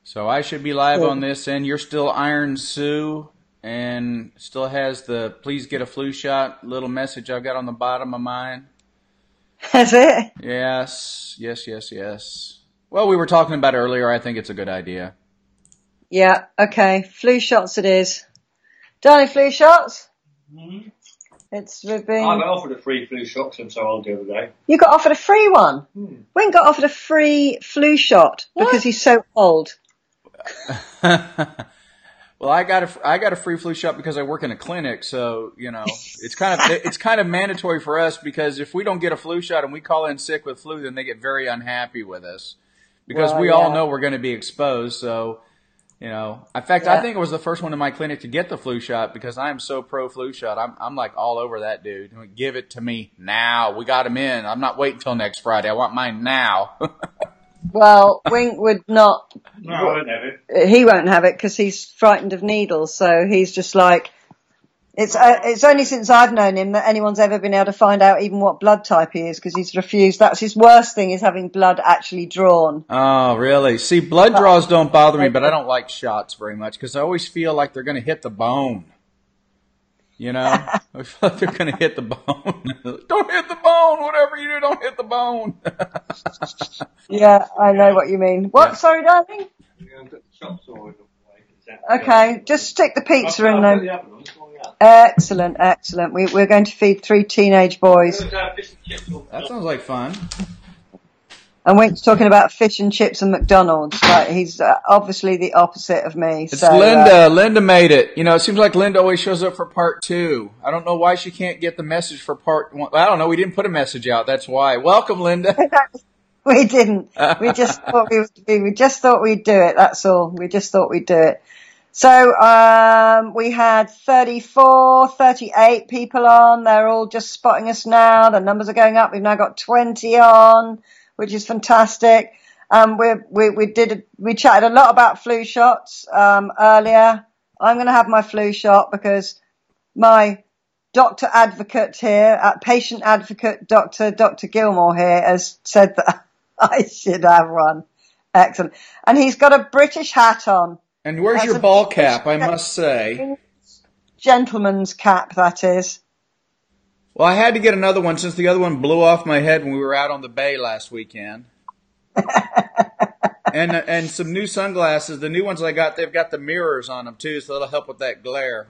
So I should be live Cool. on this, and you're still Iron Sue, and still has the please get a flu shot little message I've got on the bottom of mine. That's it. Yes, yes, yes, yes. Well, we were talking about it earlier. I think it's a good idea. Yeah. Okay. Flu shots it is. Danny, flu shots? Mm-hmm. We've been. I got offered a free flu shot since I was the other day. You got offered a free one. Wayne got offered a free flu shot because he's so old. Well, I got a free flu shot because I work in a clinic, so it's kind of mandatory for us, because if we don't get a flu shot and we call in sick with flu, then they get very unhappy with us because we all know we're going to be exposed. So, in fact, I think it was the first one in my clinic to get the flu shot because I am so pro flu shot. I'm like all over that dude. Give it to me now. We got him in. I'm not waiting till next Friday. I want mine now. Well, Wink would not. No, I won't have it. He won't have it because he's frightened of needles. So he's just like, it's only since I've known him that anyone's ever been able to find out even what blood type he is, because he's refused. That's his worst thing, is having blood actually drawn. Oh, really? See, blood draws don't bother me, but I don't like shots very much because I always feel like they're going to hit the bone. I feel like they're going to hit the bone. Don't hit the bone. Whatever you do, don't hit the bone. Yeah, I know what you mean. What? Yeah. Sorry, darling? Okay, just stick the pizza in there. Excellent. We're going to feed 3 teenage boys. That sounds like fun. And Wink's talking about fish and chips and McDonald's. Like, he's obviously the opposite of me. It's Linda. Linda made it. It seems like Linda always shows up for part 2. I don't know why she can't get the message for part 1. I don't know. We didn't put a message out. That's why. Welcome, Linda. We didn't. We just thought we just thought we'd do it. That's all. We just thought we'd do it. So, we had 34, 38 people on. They're all just spotting us now. The numbers are going up. We've now got 20 on, which is fantastic. We chatted a lot about flu shots, earlier. I'm going to have my flu shot because my doctor advocate here, patient advocate, Dr. Gilmore here, has said that I should have one. Excellent. And he's got a British hat on. And where's your ball cap, I must say? Gentleman's cap, that is. Well, I had to get another one since the other one blew off my head when we were out on the bay last weekend. and some new sunglasses. The new ones I got, they've got the mirrors on them too, so that'll help with that glare.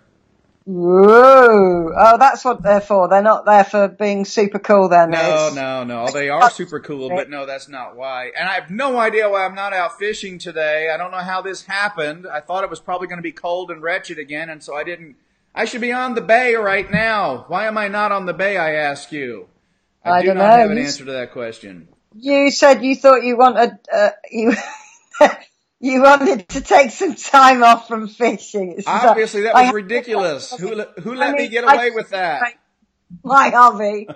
Whoa! Oh, that's what they're for. They're not there for being super cool then. No. They are super cool, but no, that's not why. And I have no idea why I'm not out fishing today. I don't know how this happened. I thought it was probably going to be cold and wretched again, and so I didn't. I should be on the bay right now. Why am I not on the bay, I ask you? I do not have an answer to that question. You said you thought you wanted, you wanted to take some time off from fishing. Obviously, that was ridiculous. Who let me get away with that? My hobby.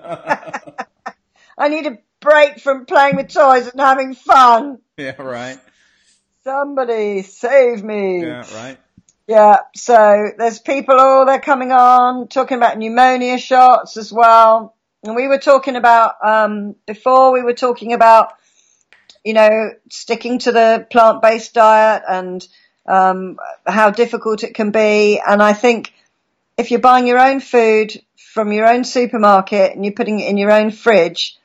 I need a break from playing with toys and having fun. Yeah, right. Somebody save me. Yeah, right. Yeah, so there's people, they're coming on, talking about pneumonia shots as well. And we were talking about, before we were talking about, sticking to the plant-based diet and how difficult it can be. And I think if you're buying your own food from your own supermarket and you're putting it in your own fridge,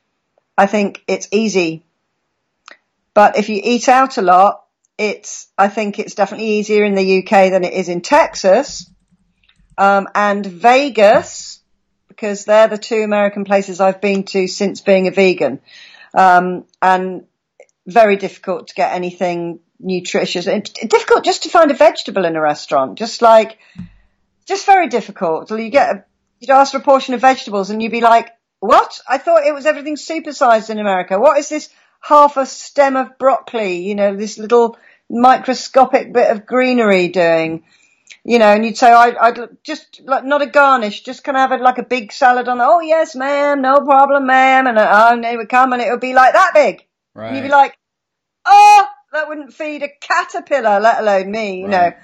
I think it's easy. But if you eat out a lot, I think it's definitely easier in the UK than it is in Texas and Vegas, because they're the 2 American places I've been to since being a vegan. And very difficult to get anything nutritious. And difficult just to find a vegetable in a restaurant. Just very difficult. You'd ask for a portion of vegetables and you'd be like, what? I thought it was everything supersized in America. What is this half a stem of broccoli? This little microscopic bit of greenery doing? And you'd say, I'd just like not a garnish, just can I have a big salad on that? Oh yes, ma'am, no problem, ma'am. And they would come and it would be like that big. Right. And you'd be like, oh, that wouldn't feed a caterpillar, let alone me, Right.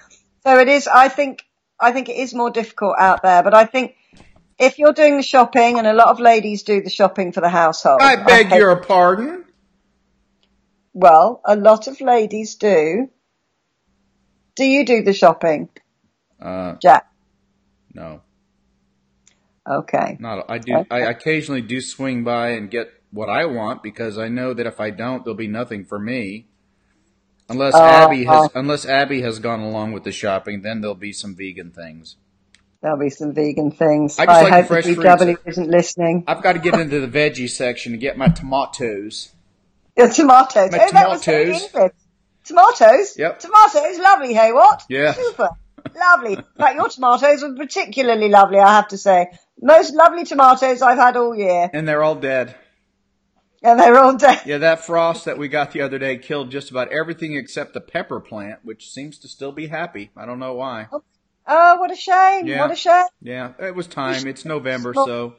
So it is, I think it is more difficult out there, but I think if you're doing the shopping, and a lot of ladies do the shopping for the household. I beg your pardon? Well, a lot of ladies do. Do you do the shopping, Uh, Jack? no, Okay. not. I do. Okay. I occasionally do swing by and get what I want because I know that if I don't, there'll be nothing for me. Unless Abby has gone along with the shopping, then there'll be some vegan things. There'll be some vegan things. I just like the hope fresh the fruits. BW isn't listening. I've got to get into the veggie section to get my tomatoes. Your tomatoes. My That was so tomatoes. English. Tomatoes? Yep. Tomatoes, lovely, hey, what? Yeah. Super. Lovely. In fact, your tomatoes were particularly lovely, I have to say. Most lovely tomatoes I've had all year. And they're all dead. And they're all dead. Yeah, that frost that we got the other day killed just about everything except the pepper plant, which seems to still be happy. I don't know why. Oh, what a shame. Yeah. What a shame. Yeah, it was time. It's November, so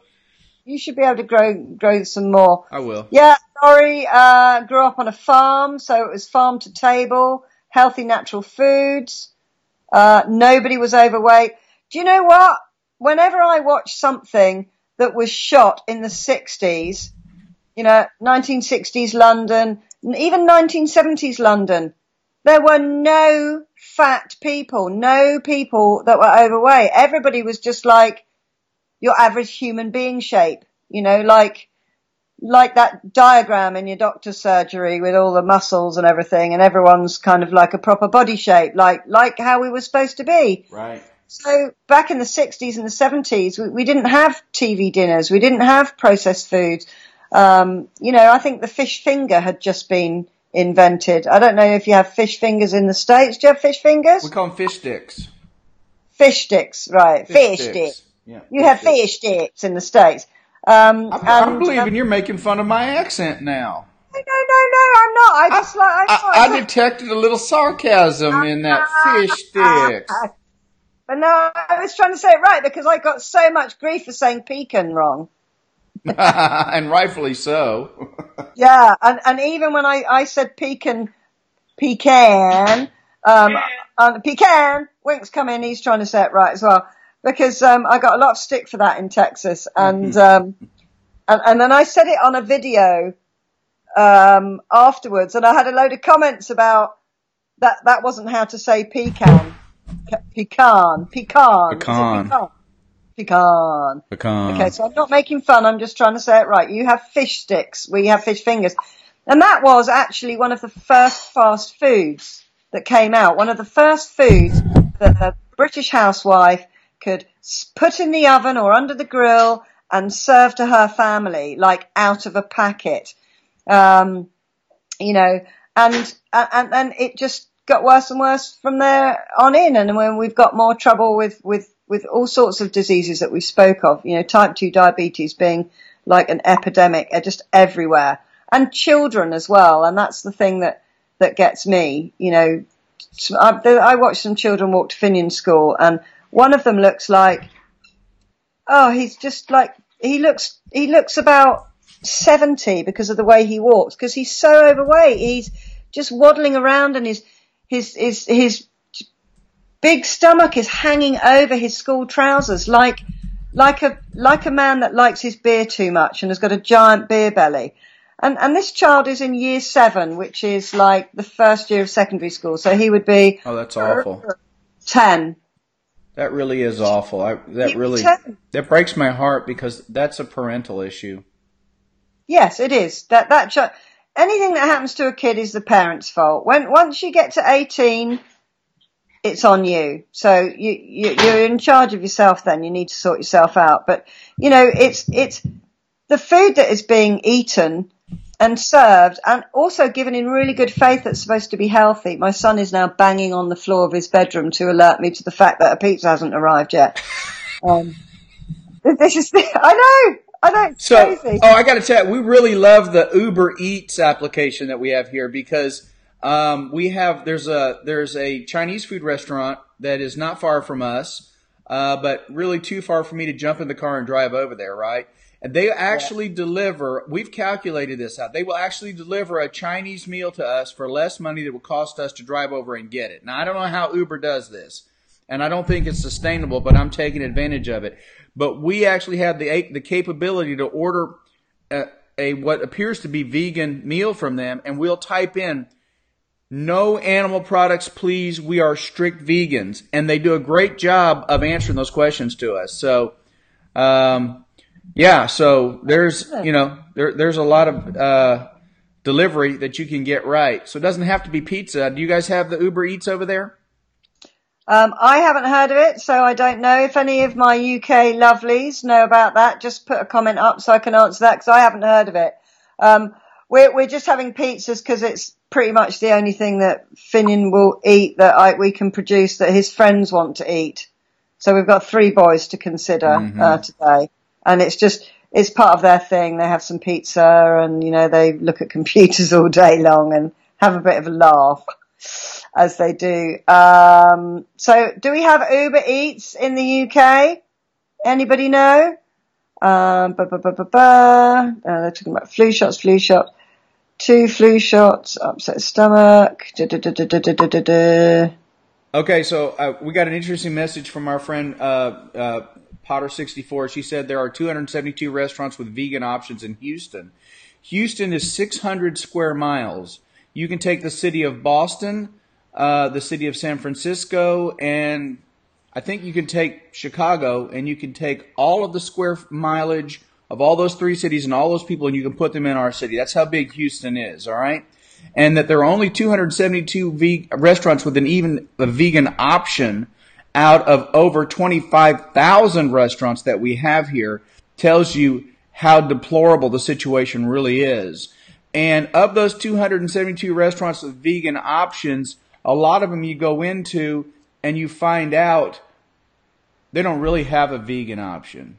You should be able to grow some more. I will. Yeah, Laurie grew up on a farm, so it was farm to table, healthy natural foods. Nobody was overweight. Do you know what? Whenever I watch something that was shot in the 60s, 1960s London, even 1970s London, there were no fat people, no people that were overweight. Everybody was just like your average human being shape, like that diagram in your doctor's surgery with all the muscles and everything, and everyone's kind of like a proper body shape, like how we were supposed to be. Right. So back in the 60s and the 70s, we didn't have TV dinners. We didn't have processed foods. I think the fish finger had just been invented. I don't know if you have fish fingers in the States. Do you have fish fingers? We call them fish sticks. Fish sticks, right. Fish sticks. Yeah, you have fish sticks in the States. I'm believing you're making fun of my accent now. No, I'm not. I detected a little sarcasm in that fish sticks. But no, I was trying to say it right because I got so much grief for saying pecan wrong. And rightfully so. Yeah, and even when I said pecan, pecan, Wink's come in, he's trying to say it right as well. Because I got a lot of stick for that in Texas, and then I said it on a video afterwards, and I had a load of comments about that wasn't how to say pecan. Pecan. Okay, so I'm not making fun, I'm just trying to say it right. You have fish sticks, we have fish fingers. And that was actually one of the first fast foods that came out. One of the first foods that a British housewife could put in the oven or under the grill and serve to her family, like out of a packet. And it just got worse and worse from there on in. And when we've got more trouble with all sorts of diseases that we spoke of, type 2 diabetes being like an epidemic, just everywhere, and children as well. And that's the thing that gets me. I watched some children walk to Finian School, and one of them looks like, he's just like, he looks about 70 because of the way he walks, because he's so overweight. He's just waddling around, and his big stomach is hanging over his school trousers like a man that likes his beer too much and has got a giant beer belly. And this child is in year 7, which is like the first year of secondary school. So he would be... Oh, that's awful. 10. That really is awful. That breaks my heart because that's a parental issue. Yes, it is. That child, anything that happens to a kid is the parent's fault. Once you get to 18, it's on you. So you're in charge of yourself then. You need to sort yourself out. But, it's the food that is being eaten and served, and also given in really good faith that's supposed to be healthy. My son is now banging on the floor of his bedroom to alert me to the fact that a pizza hasn't arrived yet. This is I know, it's crazy. I got to tell you, we really love the Uber Eats application that we have here because there's a Chinese food restaurant that is not far from us, but really too far for me to jump in the car and drive over there, right? And they actually deliver, we've calculated this out, they will actually deliver a Chinese meal to us for less money than it would cost us to drive over and get it. Now, I don't know how Uber does this, and I don't think it's sustainable, but I'm taking advantage of it. But we actually have the capability to order a what appears to be vegan meal from them, and we'll type in No animal products, please. We are strict vegans. And they do a great job of answering those questions to us. So, yeah, so there's, there's a lot of delivery that you can get right. So it doesn't have to be pizza. Do you guys have the Uber Eats over there? I haven't heard of it, so I don't know. If any of my UK lovelies know about that, just put a comment up so I can answer that, because I haven't heard of it. We're just having pizzas because it's pretty much the only thing that Finian will eat that we can produce that his friends want to eat. So we've got 3 boys to consider today, and it's part of their thing. They have some pizza, and they look at computers all day long and have a bit of a laugh as they do. So do we have Uber Eats in the UK? Anybody know? They're talking about flu shots. 2 flu shots, upset stomach. Okay, so we got an interesting message from our friend Potter64. She said there are 272 restaurants with vegan options in Houston. Houston is 600 square miles. You can take the city of Boston, the city of San Francisco, and I think you can take Chicago, and you can take all of the square mileage of all those 3 cities and all those people, and you can put them in our city. That's how big Houston is, all right? And that there are only 272 restaurants with a vegan option out of over 25,000 restaurants that we have here tells you how deplorable the situation really is. And of those 272 restaurants with vegan options, a lot of them you go into and you find out they don't really have a vegan option.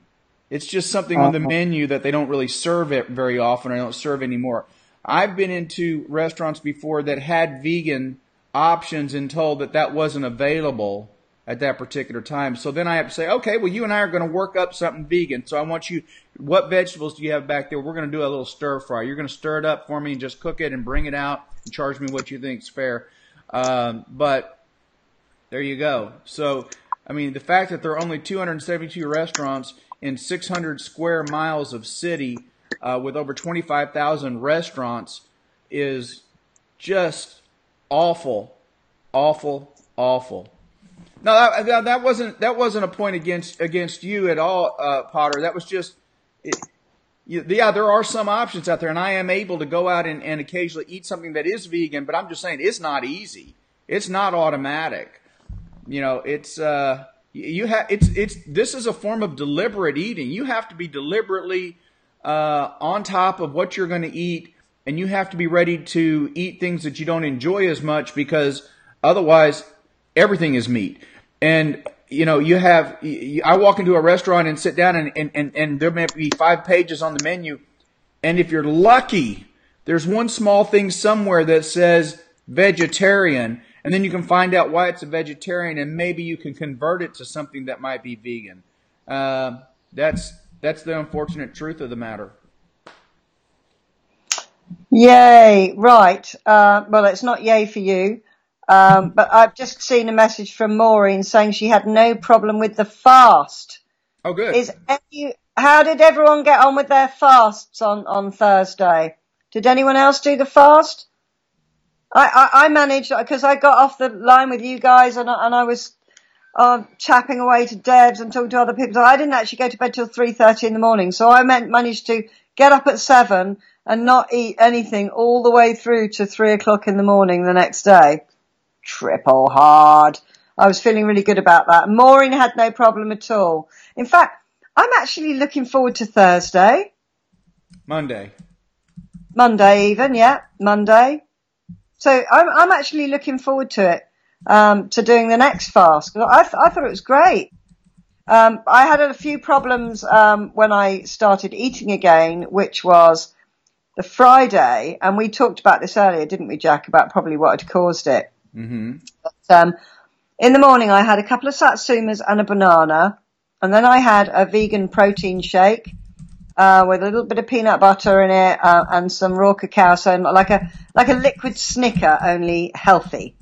It's just something on the menu that they don't really serve it very often, or don't serve anymore. I've been into restaurants before that had vegan options and told that wasn't available at that particular time. So then I have to say, okay, well, you and I are going to work up something vegan. So I want you, what vegetables do you have back there? We're going to do a little stir fry. You're going to stir it up for me and just cook it and bring it out and charge me what you think is fair. But there you go. So, I mean, the fact that there are only 272 restaurants in 600 square miles of city with over 25,000 restaurants is just awful, awful, awful. No, that wasn't a point against you at all, Potter. That was just, yeah, there are some options out there, and I am able to go out and occasionally eat something that is vegan. But I'm just saying it's not easy. It's not automatic. It's this is a form of deliberate eating. You have to be deliberately on top of what you're going to eat, and you have to be ready to eat things that you don't enjoy as much, because otherwise everything is meat. And I walk into a restaurant and sit down, and there may be 5 pages on the menu, and if you're lucky, there's one small thing somewhere that says vegetarian. And then you can find out why it's a vegetarian, and maybe you can convert it to something that might be vegan. That's the unfortunate truth of the matter. Yay, right. Well, it's not yay for you. But I've just seen a message from Maureen saying she had no problem with the fast. Oh, good. How did everyone get on with their fasts on Thursday? Did anyone else do the fast? I managed, because I got off the line with you guys and I was chapping away to Debs and talking to other people. So I didn't actually go to bed till 3:30 in the morning. So I managed to get up at 7 and not eat anything all the way through to 3 o'clock in the morning the next day. Triple hard. I was feeling really good about that. Maureen had no problem at all. In fact, I'm actually looking forward to Thursday. Monday even, yeah. Monday. So I'm actually looking forward to it, to doing the next fast. I thought it was great. I had a few problems when I started eating again, which was the Friday, and we talked about this earlier, didn't we, Jack, about probably what had caused it. Mm-hmm. But, in the morning, I had a couple of satsumas and a banana, and then I had a vegan protein shake with a little bit of peanut butter in it and some raw cacao, so like a liquid Snicker, only healthy.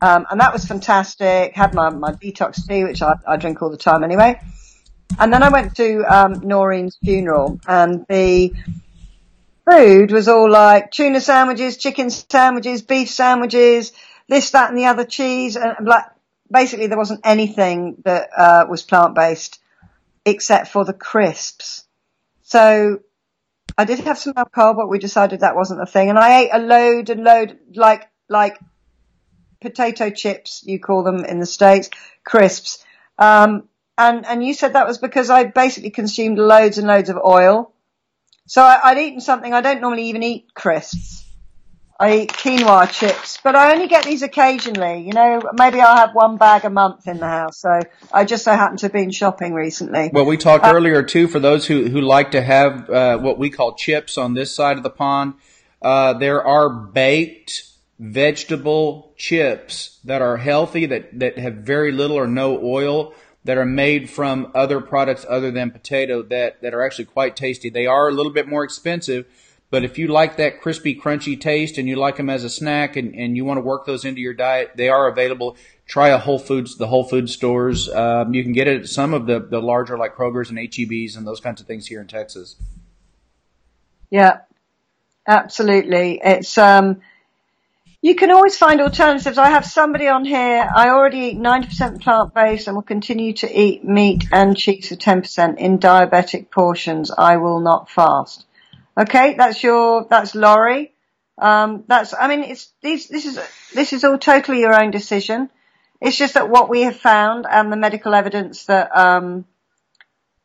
And that was fantastic. Had my detox tea, which I drink all the time anyway. And then I went to Noreen's funeral, and the food was all like tuna sandwiches, chicken sandwiches, beef sandwiches, this, that, and the other, cheese, and like basically there wasn't anything that was plant-based except for the crisps. So I did have some alcohol, but we decided that wasn't the thing. And I ate a load, like potato chips, you call them in the States, crisps. And you said that was because I basically consumed loads and loads of oil. So I'd eaten something. I don't normally even eat crisps. I eat quinoa chips, but I only get these occasionally. You know, maybe I'll have one bag a month in the house. So I just so happen to have been shopping recently. Well, we talked earlier too, for those who like to have what we call chips on this side of the pond, there are baked vegetable chips that are healthy, that have very little or no oil, that are made from other products other than potato, that are actually quite tasty. They are a little bit more expensive, but if you like that crispy, crunchy taste and you like them as a snack and you want to work those into your diet, they are available. Try the Whole Foods stores. You can get it at some of the larger, like Kroger's and H-E-B's and those kinds of things here in Texas. Yeah, absolutely. It's you can always find alternatives. I have somebody on here. I already eat 90% plant-based and will continue to eat meat and cheese for 10% in diabetic portions. I will not fast. Okay, that's Laurie. This is all totally your own decision. It's just that what we have found and the medical evidence that,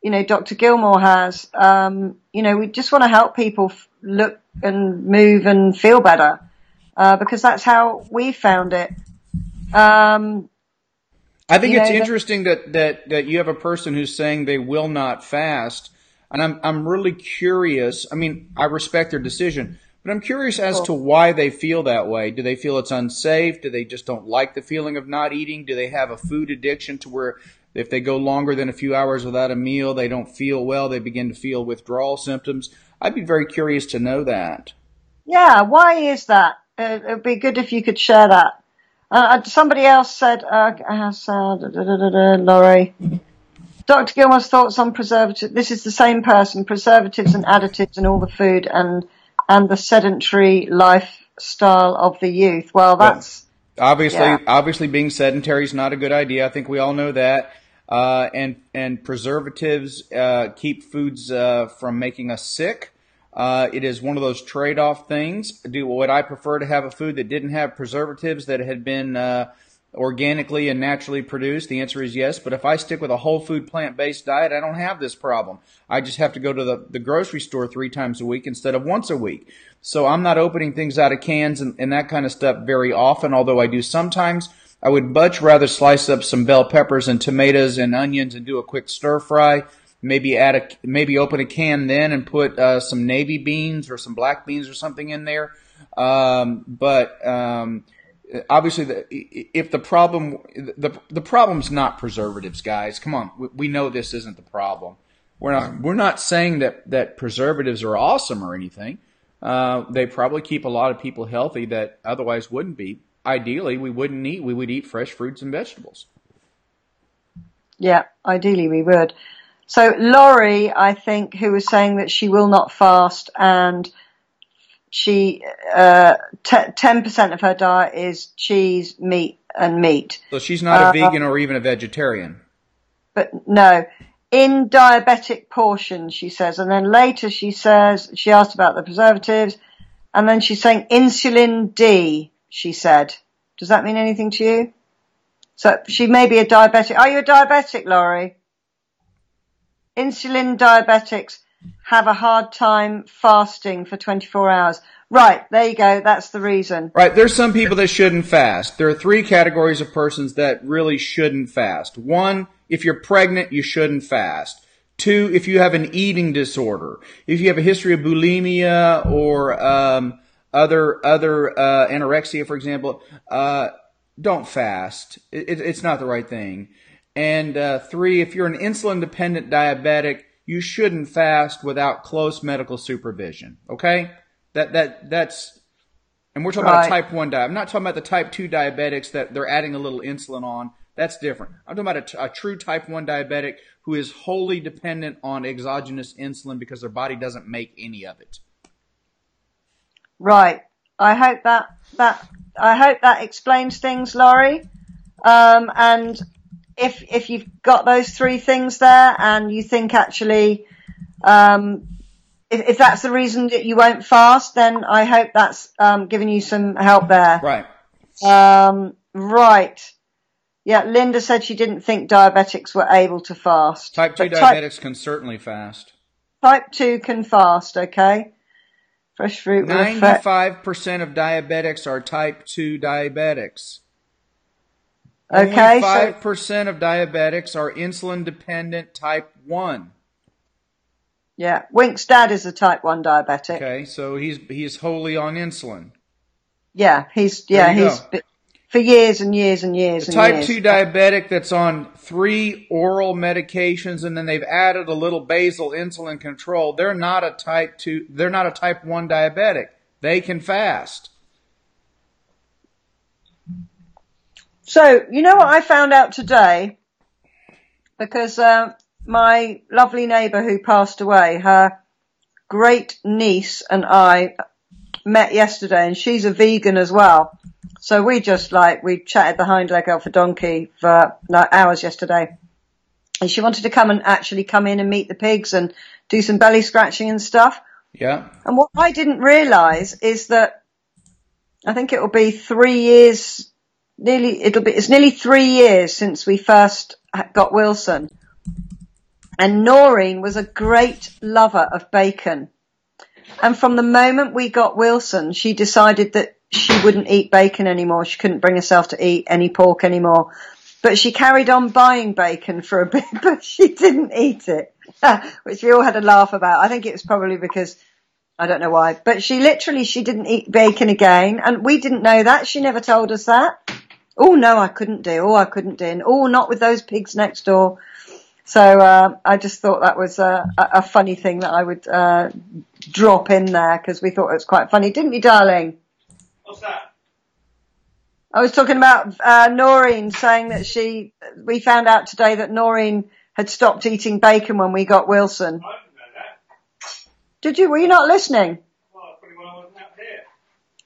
Dr. Gilmore has, we just want to help people look and move and feel better. Because that's how we found it. I think it's interesting that you have a person who's saying they will not fast, and I'm really curious. I mean, I respect their decision, but I'm curious as to why they feel that way. Do they feel it's unsafe? Do they just don't like the feeling of not eating? Do they have a food addiction to where if they go longer than a few hours without a meal, they don't feel well, they begin to feel withdrawal symptoms? I'd be very curious to know that. Yeah, why is that? It would be good if you could share that. Somebody else said, Laurie, Dr. Gilmore's thoughts on preservatives. This is the same person, preservatives and additives in all the food and the sedentary lifestyle of the youth. Well, that's obviously being sedentary is not a good idea. I think we all know that. And preservatives keep foods from making us sick. It is one of those trade-off things. Would I prefer to have a food that didn't have preservatives, that had been organically and naturally produced? The answer is yes. But if I stick with a whole food plant-based diet, I don't have this problem. I just have to go to the grocery store 3 times a week instead of once a week. So I'm not opening things out of cans and that kind of stuff very often, although I do sometimes. I would much rather slice up some bell peppers and tomatoes and onions and do a quick stir fry. Maybe open a can then and put some navy beans or some black beans or something in there. But obviously, if the problem's not preservatives, guys. Come on, we know this isn't the problem. We're not saying that preservatives are awesome or anything. They probably keep a lot of people healthy that otherwise wouldn't be. Ideally, we wouldn't eat. We would eat fresh fruits and vegetables. Yeah, ideally we would. So Laurie, I think, who was saying that she will not fast and she 10% of her diet is cheese, meat, and meat. So she's not a vegan or even a vegetarian. But no, in diabetic portions, she says. And then later she says, she asked about the preservatives, and then she's saying insulin D, she said. Does that mean anything to you? So she may be a diabetic. Are you a diabetic, Laurie? Insulin diabetics have a hard time fasting for 24 hours. Right, there you go. That's the reason. Right, there's some people that shouldn't fast. There are 3 categories of persons that really shouldn't fast. 1, if you're pregnant, you shouldn't fast. 2, if you have an eating disorder. If you have a history of bulimia or other anorexia, for example, don't fast. It's not the right thing. And 3, if you're an insulin-dependent diabetic, you shouldn't fast without close medical supervision. Okay? That's, and we're talking about a type 1 diet. I'm not talking about the type 2 diabetics that they're adding a little insulin on. That's different. I'm talking about a true type 1 diabetic who is wholly dependent on exogenous insulin because their body doesn't make any of it. Right. I hope that explains things, Laurie. And if you've got those three things there and you think actually, if that's the reason that you won't fast, then I hope that's giving you some help there. Right. Right. Yeah, Linda said she didn't think diabetics were able to fast. Type 2 diabetics can certainly fast. Type 2 can fast, okay? Fresh fruit. 95% of diabetics are type 2 diabetics. Okay. Only 5% of diabetics are insulin dependent type 1. Yeah. Wink's dad is a type 1 diabetic. Okay, so he's wholly on insulin. Yeah, he's for years and years and years and type years. 2 diabetic that's on 3 oral medications and then they've added a little basal insulin control, they're not a type 1 diabetic. They can fast. So, you know what I found out today? Because my lovely neighbour who passed away, her great niece and I met yesterday, and she's a vegan as well. So we chatted the hind leg off a donkey for hours yesterday. And she wanted to come in and meet the pigs and do some belly scratching and stuff. Yeah. And what I didn't realise is that I think it will be 3 years, it's nearly 3 years since we first got Wilson. And Noreen was a great lover of bacon. And from the moment we got Wilson, she decided that she wouldn't eat bacon anymore. She couldn't bring herself to eat any pork anymore. But she carried on buying bacon for a bit, but she didn't eat it, which we all had a laugh about. I think it was probably because, I don't know why, but she didn't eat bacon again. And we didn't know that. She never told us that. Oh, no, I couldn't do. Oh, I couldn't do. And, oh, not with those pigs next door. So I just thought that was a funny thing that I would drop in there because we thought it was quite funny. Didn't you, darling? What's that? I was talking about Noreen saying that we found out today that Noreen had stopped eating bacon when we got Wilson. I didn't know that. Did you? Were you not listening? Well, probably when I wasn't out here.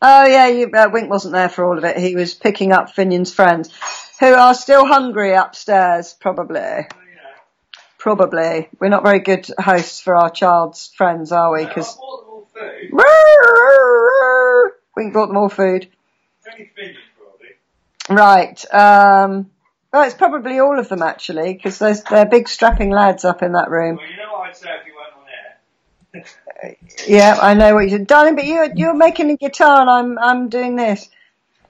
Oh, yeah, Wink wasn't there for all of it. He was picking up Finion's friends who are still hungry upstairs, probably. Probably. We're not very good hosts for our child's friends, are we? I bought them all food. Wink bought them all food. Only Finian, probably. Right. Well, it's probably all of them, actually, because they're big strapping lads up in that room. Well, you know what I'd say if you weren't on air? Yeah, I know what you said. Darling, but you're making a guitar and I'm doing this.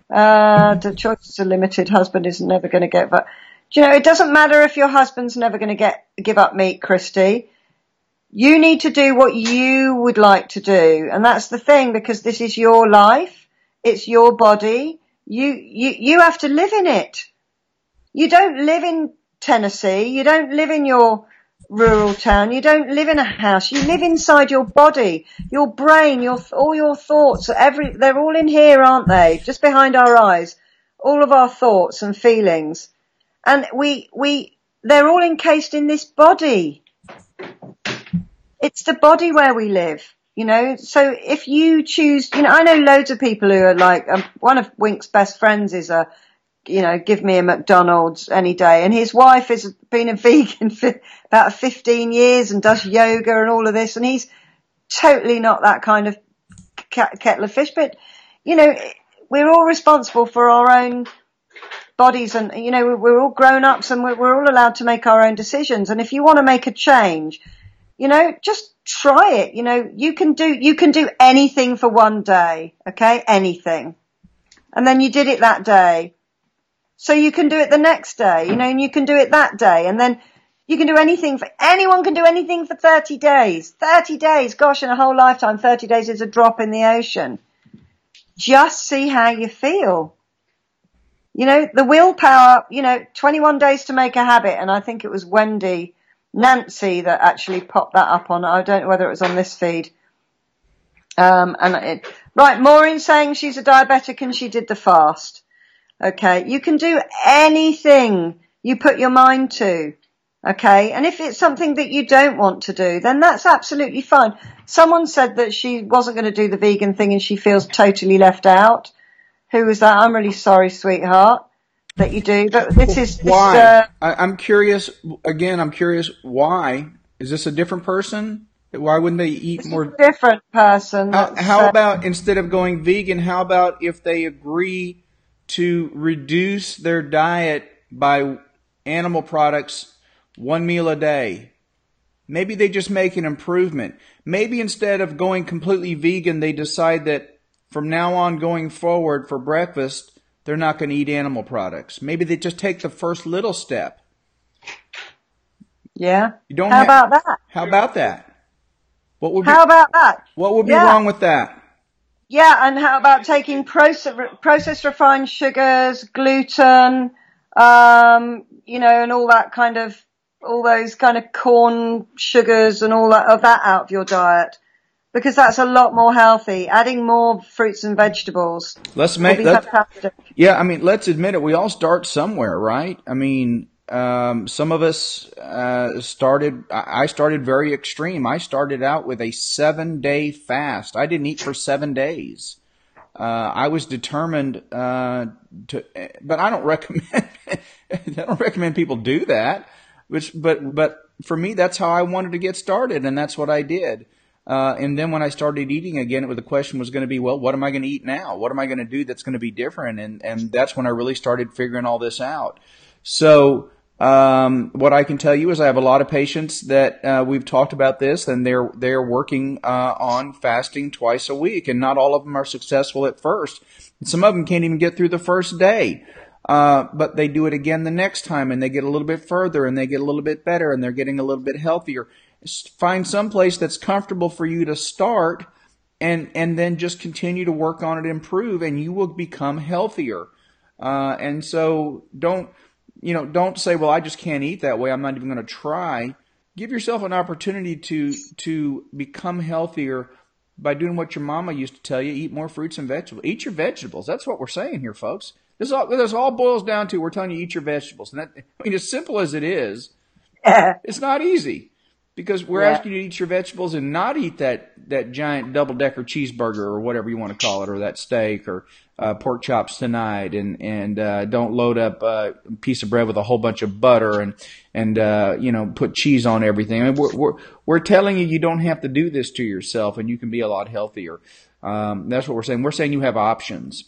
The choices are limited. Husband is never going to get... But, do you know, it doesn't matter if your husband's never going to give up meat, Christy. You need to do what you would like to do. And that's the thing, because this is your life. It's your body. You have to live in it. You don't live in Tennessee. You don't live in your rural town. You don't live in a house. You live inside your body, your brain, all your thoughts. They're all in here, aren't they? Just behind our eyes. All of our thoughts and feelings. And they're all encased in this body. It's the body where we live, you know. So if you choose, you know, I know loads of people who are like, one of Wink's best friends is give me a McDonald's any day. And his wife has been a vegan for about 15 years and does yoga and all of this. And he's totally not that kind of kettle of fish. But, you know, we're all responsible for our own bodies. And, you know, we're all grown ups and we're all allowed to make our own decisions. And if you want to make a change, you know, just try it. You know, you can do anything for one day. Okay. Anything. And then you did it that day. So you can do it the next day, you know, and you can do it that day. And then you can do anyone can do anything for 30 days. 30 days, gosh, in a whole lifetime, 30 days is a drop in the ocean. Just see how you feel. You know, the willpower, you know, 21 days to make a habit. And I think it was Nancy that actually popped that up on, I don't know whether it was on this feed. Right, Maureen saying she's a diabetic and she did the fast. Okay, you can do anything you put your mind to. Okay. And if it's something that you don't want to do, then that's absolutely fine. Someone said that she wasn't going to do the vegan thing and she feels totally left out. Who was that? I'm really sorry, sweetheart, that you do. But Why? I'm curious. Again, I'm curious. Why is this a different person? Why wouldn't they eat this is more? a different person. How about instead of going vegan? How about if they agree to reduce their diet by animal products 1 meal a day? Maybe they just make an improvement. Maybe instead of going completely vegan, they decide that from now on going forward for breakfast, they're not going to eat animal products. Maybe they just take the first little step. Yeah. You don't How about that? How about that? How about that? What would be Yeah. wrong with that? Yeah, and how about taking processed refined sugars, gluten, and all those kind of corn sugars and all that out of your diet, because that's a lot more healthy. Adding more fruits and vegetables will be fantastic. Yeah, I mean, let's admit it. We all start somewhere, right? I mean, some of us started. I started very extreme. I started out with a 7-day fast. I didn't eat for 7 days. I was determined to, but I don't recommend. I don't recommend people do that. But for me, that's how I wanted to get started, and that's what I did. And then when I started eating again, the question was going to be, well, what am I going to eat now? What am I going to do that's going to be different? And that's when I really started figuring all this out. So, what I can tell you is I have a lot of patients that, we've talked about this, and they're working, on fasting twice a week, and not all of them are successful at first. Some of them can't even get through the first day. But they do it again the next time, and they get a little bit further, and they get a little bit better, and they're getting a little bit healthier. Find some place that's comfortable for you to start, and then just continue to work on it, improve, and you will become healthier. And so don't say, well, I just can't eat that way. I'm not even going to try. Give yourself an opportunity to become healthier by doing what your mama used to tell you: eat more fruits and vegetables. Eat your vegetables. That's what we're saying here, folks. This all boils down to, we're telling you, eat your vegetables. And as simple as it is, it's not easy, because we're asking you to eat your vegetables and not eat that giant double-decker cheeseburger or whatever you want to call it, or that steak, or pork chops tonight, and don't load up a piece of bread with a whole bunch of butter and put cheese on everything. I mean, we're telling you don't have to do this to yourself, and you can be a lot healthier. That's what we're saying. We're saying you have options.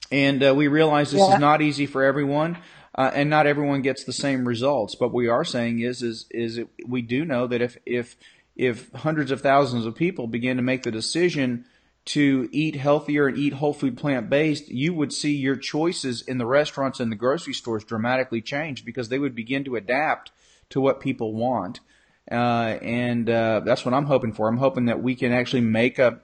And we realize this is not easy for everyone, and not everyone gets the same results. But what we are saying is we do know that if hundreds of thousands of people begin to make the decision to eat healthier and eat whole food, plant-based, you would see your choices in the restaurants and the grocery stores dramatically change, because they would begin to adapt to what people want. And that's what I'm hoping for. I'm hoping that we can actually make a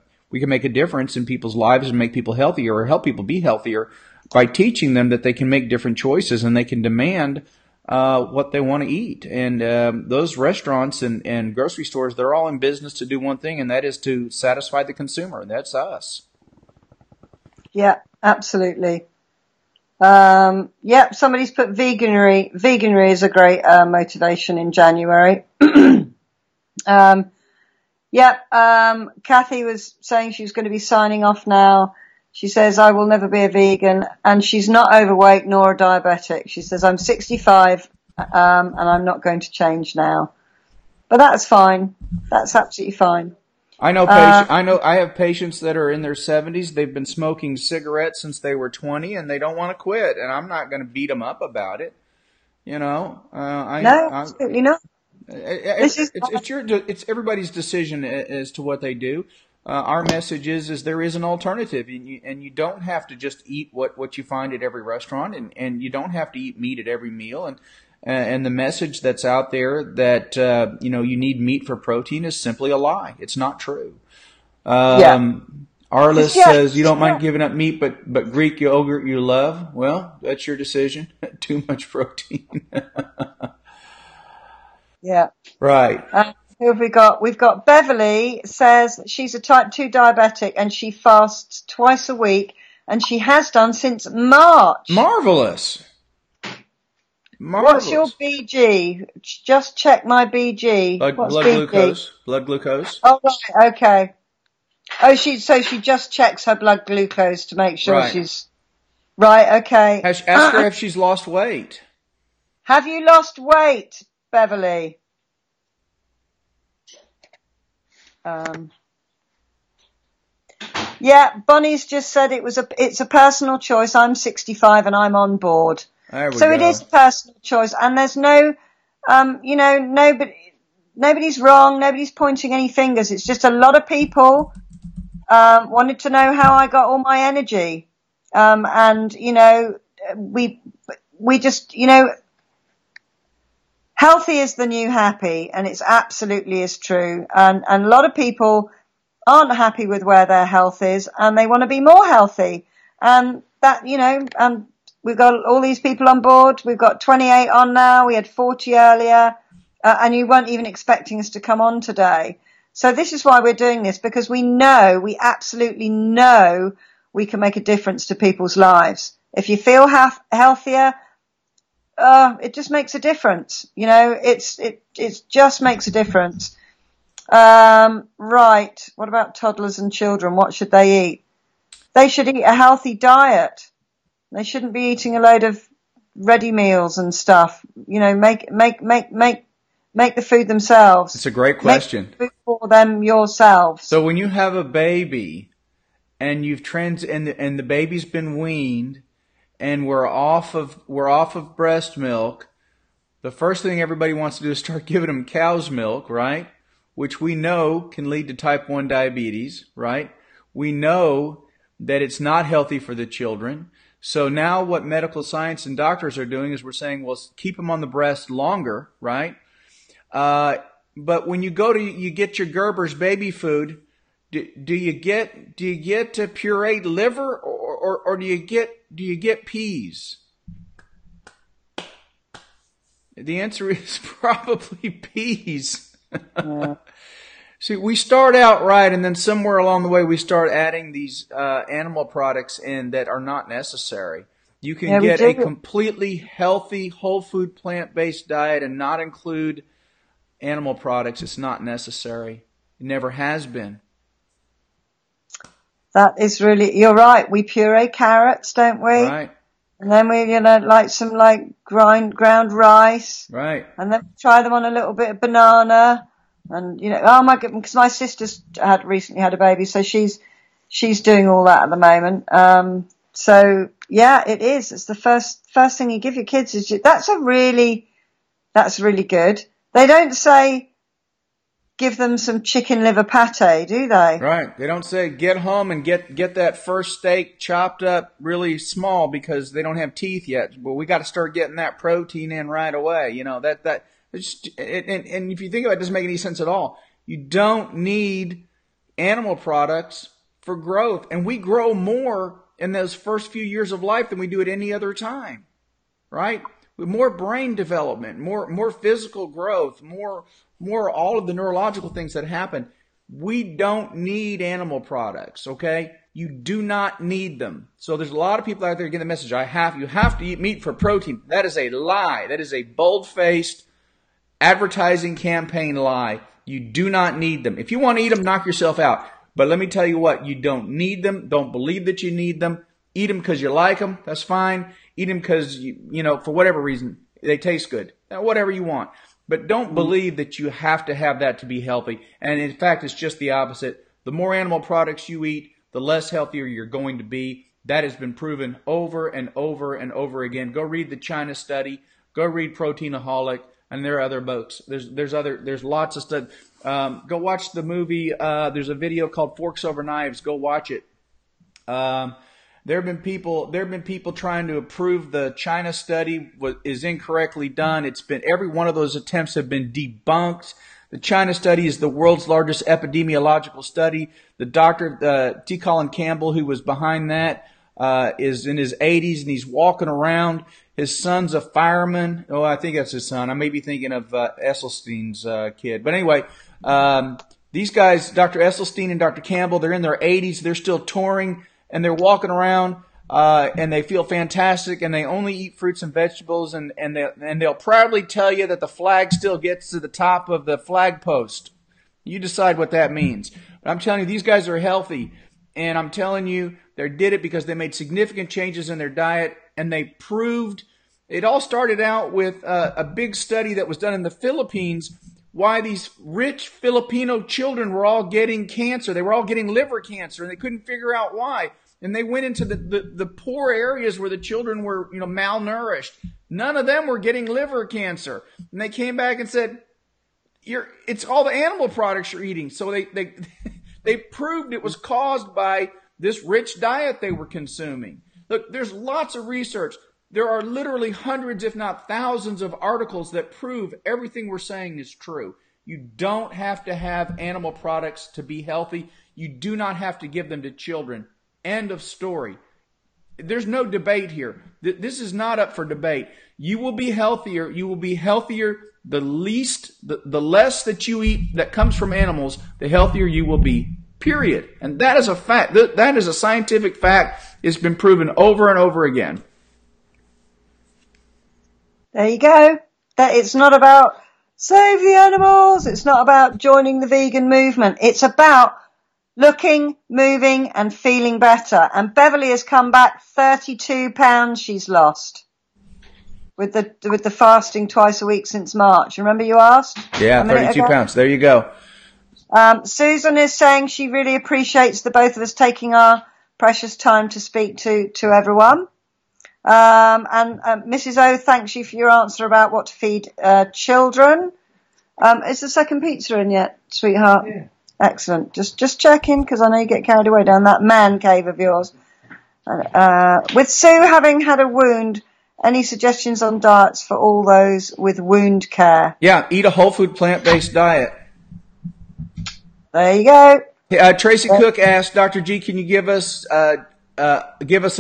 difference in people's lives and make people healthier, or help people be healthier, by teaching them that they can make different choices and they can demand what they want to eat. And those restaurants and grocery stores, they're all in business to do one thing, and that is to satisfy the consumer. And that's us. Yeah, absolutely. Somebody's put veganery. Veganery is a great motivation in January. Kathy was saying she was going to be signing off now. She says, I will never be a vegan, and she's not overweight nor a diabetic. She says, I'm 65, and I'm not going to change now. But that's fine. That's absolutely fine. I have patients that are in their 70s. They've been smoking cigarettes since they were 20, and they don't want to quit. And I'm not going to beat them up about it. No, absolutely not. It's everybody's decision as to what they do. Our message is there is an alternative, and you don't have to just eat what you find at every restaurant, and you don't have to eat meat at every meal. And the message that's out there that you need meat for protein is simply a lie. It's not true. Arliss says you don't mind giving up meat, but Greek yogurt you love. Well, that's your decision. Too much protein. Yeah. Right. Who have we got? We've got Beverly says she's a type 2 diabetic and she fasts twice a week, and she has done since March. Marvelous. What's your Marvelous. BG? Just check my BG. Blood What's blood BG? glucose. Blood glucose. Oh, right, okay. Oh, she just checks her blood glucose to make sure Right. she's right. Okay. Ask her if she's lost weight. Have you lost weight, Beverly? Yeah, Bonnie's just said it's a personal choice. I'm 65 and I'm on board. There we So go. it is a personal choice, and there's no, nobody's wrong. Nobody's pointing any fingers. It's just a lot of people wanted to know how I got all my energy, and we just healthy is the new happy, and it's absolutely is true. And a lot of people aren't happy with where their health is, and they want to be more healthy. And that, we've got all these people on board. We've got 28 on now. We had 40 earlier, and you weren't even expecting us to come on today. So this is why we're doing this, because we absolutely know we can make a difference to people's lives. If you feel healthier, it just makes a difference. It just makes a difference. Right. What about toddlers and children? What should they eat? They should eat a healthy diet. They shouldn't be eating a load of ready meals and stuff. Make the food themselves. It's a great question. Make food for them yourselves. So when you have a baby and and the baby's been weaned and we're off of breast milk, the first thing everybody wants to do is start giving them cow's milk, right? Which we know can lead to type 1 diabetes, right? We know that it's not healthy for the children. So now what medical science and doctors are doing is we're saying, well, keep them on the breast longer, right? But when you get your Gerber's baby food, do you get pureed liver or do you get peas? The answer is probably peas. Yeah. See, we start out right, and then somewhere along the way we start adding these animal products in that are not necessary. You can get a completely healthy, whole food, plant-based diet and not include animal products. It's not necessary. It never has been. That is really, you're right. We puree carrots, don't we? Right. And then we, ground rice. Right. And then try them on a little bit of banana. And, oh my goodness, because my sister's recently had a baby, so she's doing all that at the moment. So yeah, it is. It's the first thing you give your kids that's really good. They don't say give them some chicken liver pate, do they? Right. They don't say get home and get that first steak chopped up really small because they don't have teeth yet. But we got to start getting that protein in right away. And if you think about it, it doesn't make any sense at all. You don't need animal products for growth. And we grow more in those first few years of life than we do at any other time, right? With more brain development, more physical growth, more all of the neurological things that happen. We don't need animal products, okay? You do not need them. So there's a lot of people out there getting the message, you have to eat meat for protein. That is a lie. That is a bold-faced advertising campaign lie. You do not need them. If you want to eat them, knock yourself out. But let me tell you what, you don't need them. Don't believe that you need them. Eat them because you like them. That's fine. Eat them because, for whatever reason, they taste good. Whatever you want. But don't believe that you have to have that to be healthy. And in fact, it's just the opposite. The more animal products you eat, the less healthier you're going to be. That has been proven over and over and over again. Go read the China study. Go read Proteinaholic. And there are other books. There's lots of stuff. Go watch the movie. There's a video called Forks Over Knives. Go watch it. There have been people trying to prove the China study is incorrectly done. Every one of those attempts have been debunked. The China study is the world's largest epidemiological study. The doctor, T. Colin Campbell, who was behind that, is in his 80s and he's walking around. His son's a fireman. Oh, I think that's his son. I may be thinking of Esselstyn's kid. But anyway, these guys, Dr. Esselstyn and Dr. Campbell, they're in their 80s. They're still touring and they're walking around and they feel fantastic, and they only eat fruits and vegetables, and they'll proudly tell you that the flag still gets to the top of the flag post. You decide what that means. But I'm telling you, these guys are healthy, and I'm telling you, they did it because they made significant changes in their diet, and they proved. It all started out with a big study that was done in the Philippines, why these rich Filipino children were all getting cancer. They were all getting liver cancer, and they couldn't figure out why. And they went into the poor areas where the children were, malnourished. None of them were getting liver cancer. And they came back and said, it's all the animal products you're eating. So they proved it was caused by this rich diet they were consuming. Look, there's lots of research. There are literally hundreds, if not thousands, of articles that prove everything we're saying is true. You don't have to have animal products to be healthy. You do not have to give them to children. End of story. There's no debate here. This is not up for debate. You will be healthier. You will be healthier. The less that you eat that comes from animals, the healthier you will be. Period. And that is a fact. That is a scientific fact. It's been proven over and over again. There you go. That it's not about save the animals. It's not about joining the vegan movement. It's about looking, moving, and feeling better. And Beverly has come back 32 pounds she's lost with the fasting twice a week since March. Remember you asked? Yeah, 32 pounds. There you go. Susan is saying she really appreciates the both of us taking our precious time to speak to everyone. And Mrs. O thanks you for your answer about what to feed children. Is the second pizza in yet, sweetheart? Yeah. Excellent. Just checking, because I know you get carried away down that man cave of yours. With Sue having had a wound, any suggestions on diets for all those with wound care? Yeah, eat a whole food plant-based diet. There you go. Tracy Cook asked, Dr. G, can you give us a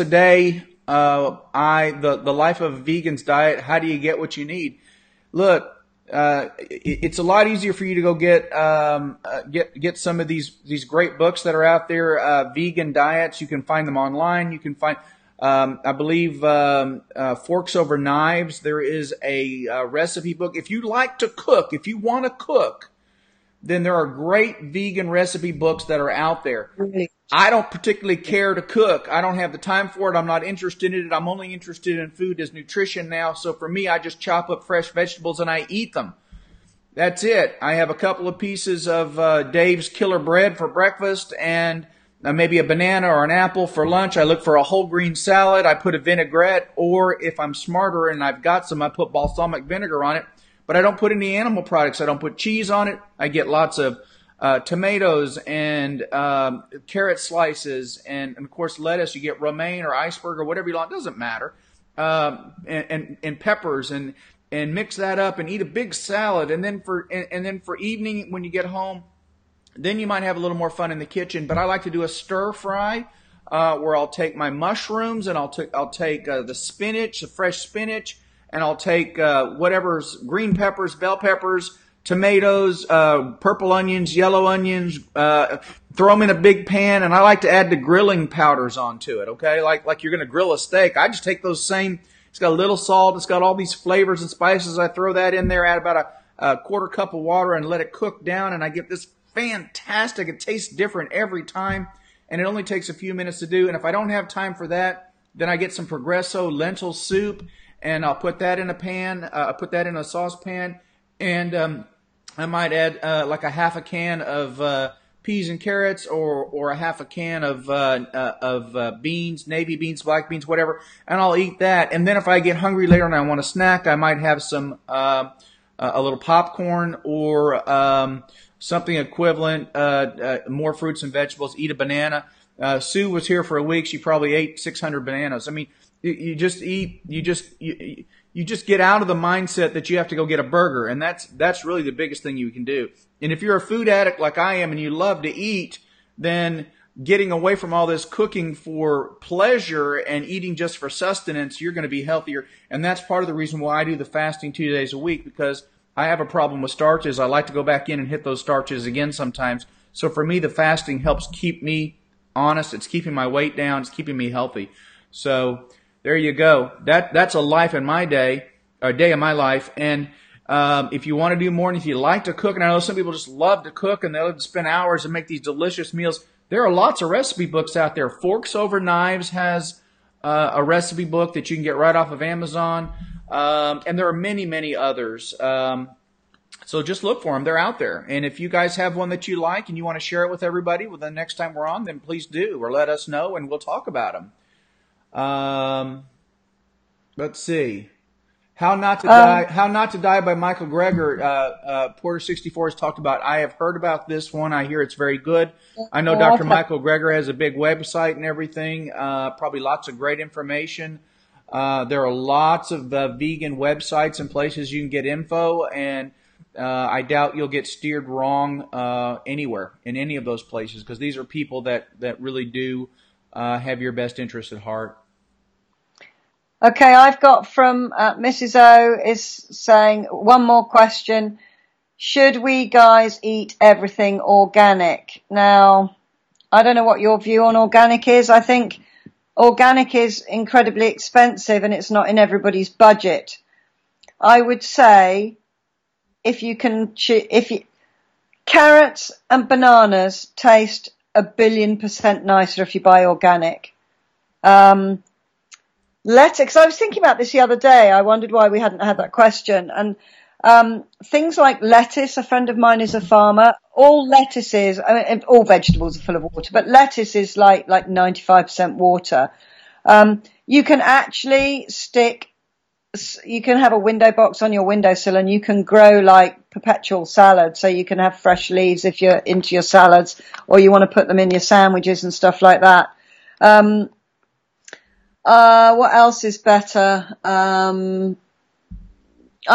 day? The life of a vegan's diet. How do you get what you need? Look, it's a lot easier for you to go get some of these great books that are out there. Vegan diets. You can find them online. You can find, I believe, Forks Over Knives. There is a recipe book. If you like to cook, if you want to cook, then there are great vegan recipe books that are out there. Really? I don't particularly care to cook. I don't have the time for it. I'm not interested in it. I'm only interested in food as nutrition now. So for me, I just chop up fresh vegetables and I eat them. That's it. I have a couple of pieces of Dave's Killer Bread for breakfast and maybe a banana or an apple for lunch. I look for a whole grain salad. I put a vinaigrette, or if I'm smarter and I've got some, I put balsamic vinegar on it. But I don't put any animal products. I don't put cheese on it. I get lots of tomatoes and carrot slices and of course lettuce. You get romaine or iceberg or whatever you want. It doesn't matter. And peppers and mix that up and eat a big salad. And then for evening when you get home, then you might have a little more fun in the kitchen. But I like to do a stir fry where I'll take my mushrooms and I'll take the spinach, the fresh spinach. And I'll take whatever's green peppers, bell peppers, tomatoes, purple onions, yellow onions, throw them in a big pan. And I like to add the grilling powders onto it, okay? Like you're going to grill a steak. I just take those same, it's got a little salt, it's got all these flavors and spices. I throw that in there, add about a quarter cup of water and let it cook down. And I get this fantastic, it tastes different every time. And it only takes a few minutes to do. And if I don't have time for that, then I get some Progresso lentil soup. And I'll put that in a pan. I'll put that in a saucepan, and I might add like a half a can of peas and carrots, or a half a can of beans, navy beans, black beans, whatever. And I'll eat that. And then if I get hungry later and I want a snack, I might have some a little popcorn or something equivalent. More fruits and vegetables. Eat a banana. Sue was here for a week. She probably ate 600 bananas. I mean. You just get out of the mindset that you have to go get a burger. And that's really the biggest thing you can do. And if you're a food addict like I am and you love to eat, then getting away from all this cooking for pleasure and eating just for sustenance, you're going to be healthier. And that's part of the reason why I do the fasting 2 days a week, because I have a problem with starches. I like to go back in and hit those starches again sometimes. So for me, the fasting helps keep me honest. It's keeping my weight down. It's keeping me healthy. So there you go. That's a life in my day, a day in my life. And if you want to do more, and if you like to cook, and I know some people just love to cook and they love to spend hours and make these delicious meals, there are lots of recipe books out there. Forks Over Knives has a recipe book that you can get right off of Amazon. And there are many, many others. So just look for them. They're out there. And if you guys have one that you like and you want to share it with everybody, well, the next time we're on, then please do, or let us know and we'll talk about them. Let's see. How Not to Die by Michael Greger. Porter 64 has talked about. I have heard about this one. I hear it's very good. I know Dr. Michael Greger has a big website and everything. Probably lots of great information. There are lots of vegan websites and places you can get info, and I doubt you'll get steered wrong anywhere in any of those places, because these are people that really do have your best interest at heart. Okay, I've got from Mrs. O is saying, one more question. Should we guys eat everything organic? Now, I don't know what your view on organic is. I think organic is incredibly expensive and it's not in everybody's budget. I would say carrots and bananas taste 1,000,000,000% nicer if you buy organic. Lettuce, I was thinking about this the other day. I wondered why we hadn't had that question. And things like lettuce, a friend of mine is a farmer. All lettuces, I mean, all vegetables are full of water, but lettuce is like 95% water. You can actually you can have a window box on your windowsill and you can grow like perpetual salad. So you can have fresh leaves if you're into your salads, or you want to put them in your sandwiches and stuff like that. What else is better? I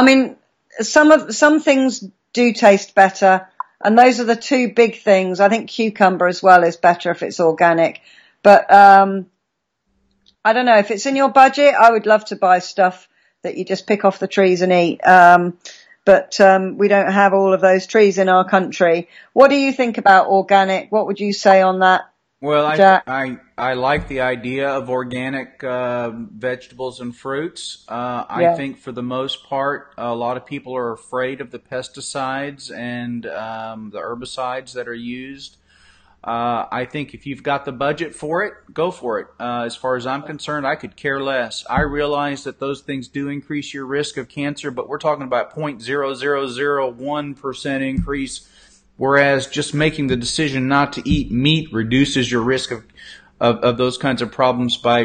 mean, some things do taste better, and those are the two big things. I think cucumber as well is better if it's organic, but I don't know, if it's in your budget, I would love to buy stuff that you just pick off the trees and eat. But we don't have all of those trees in our country. What do you think about organic? What would you say on that? Well, I like the idea of organic vegetables and fruits. I think for the most part, a lot of people are afraid of the pesticides and the herbicides that are used. I think if you've got the budget for it, go for it. As far as I'm concerned, I could care less. I realize that those things do increase your risk of cancer, but we're talking about 0.0001% increase. Whereas just making the decision not to eat meat reduces your risk of those kinds of problems by,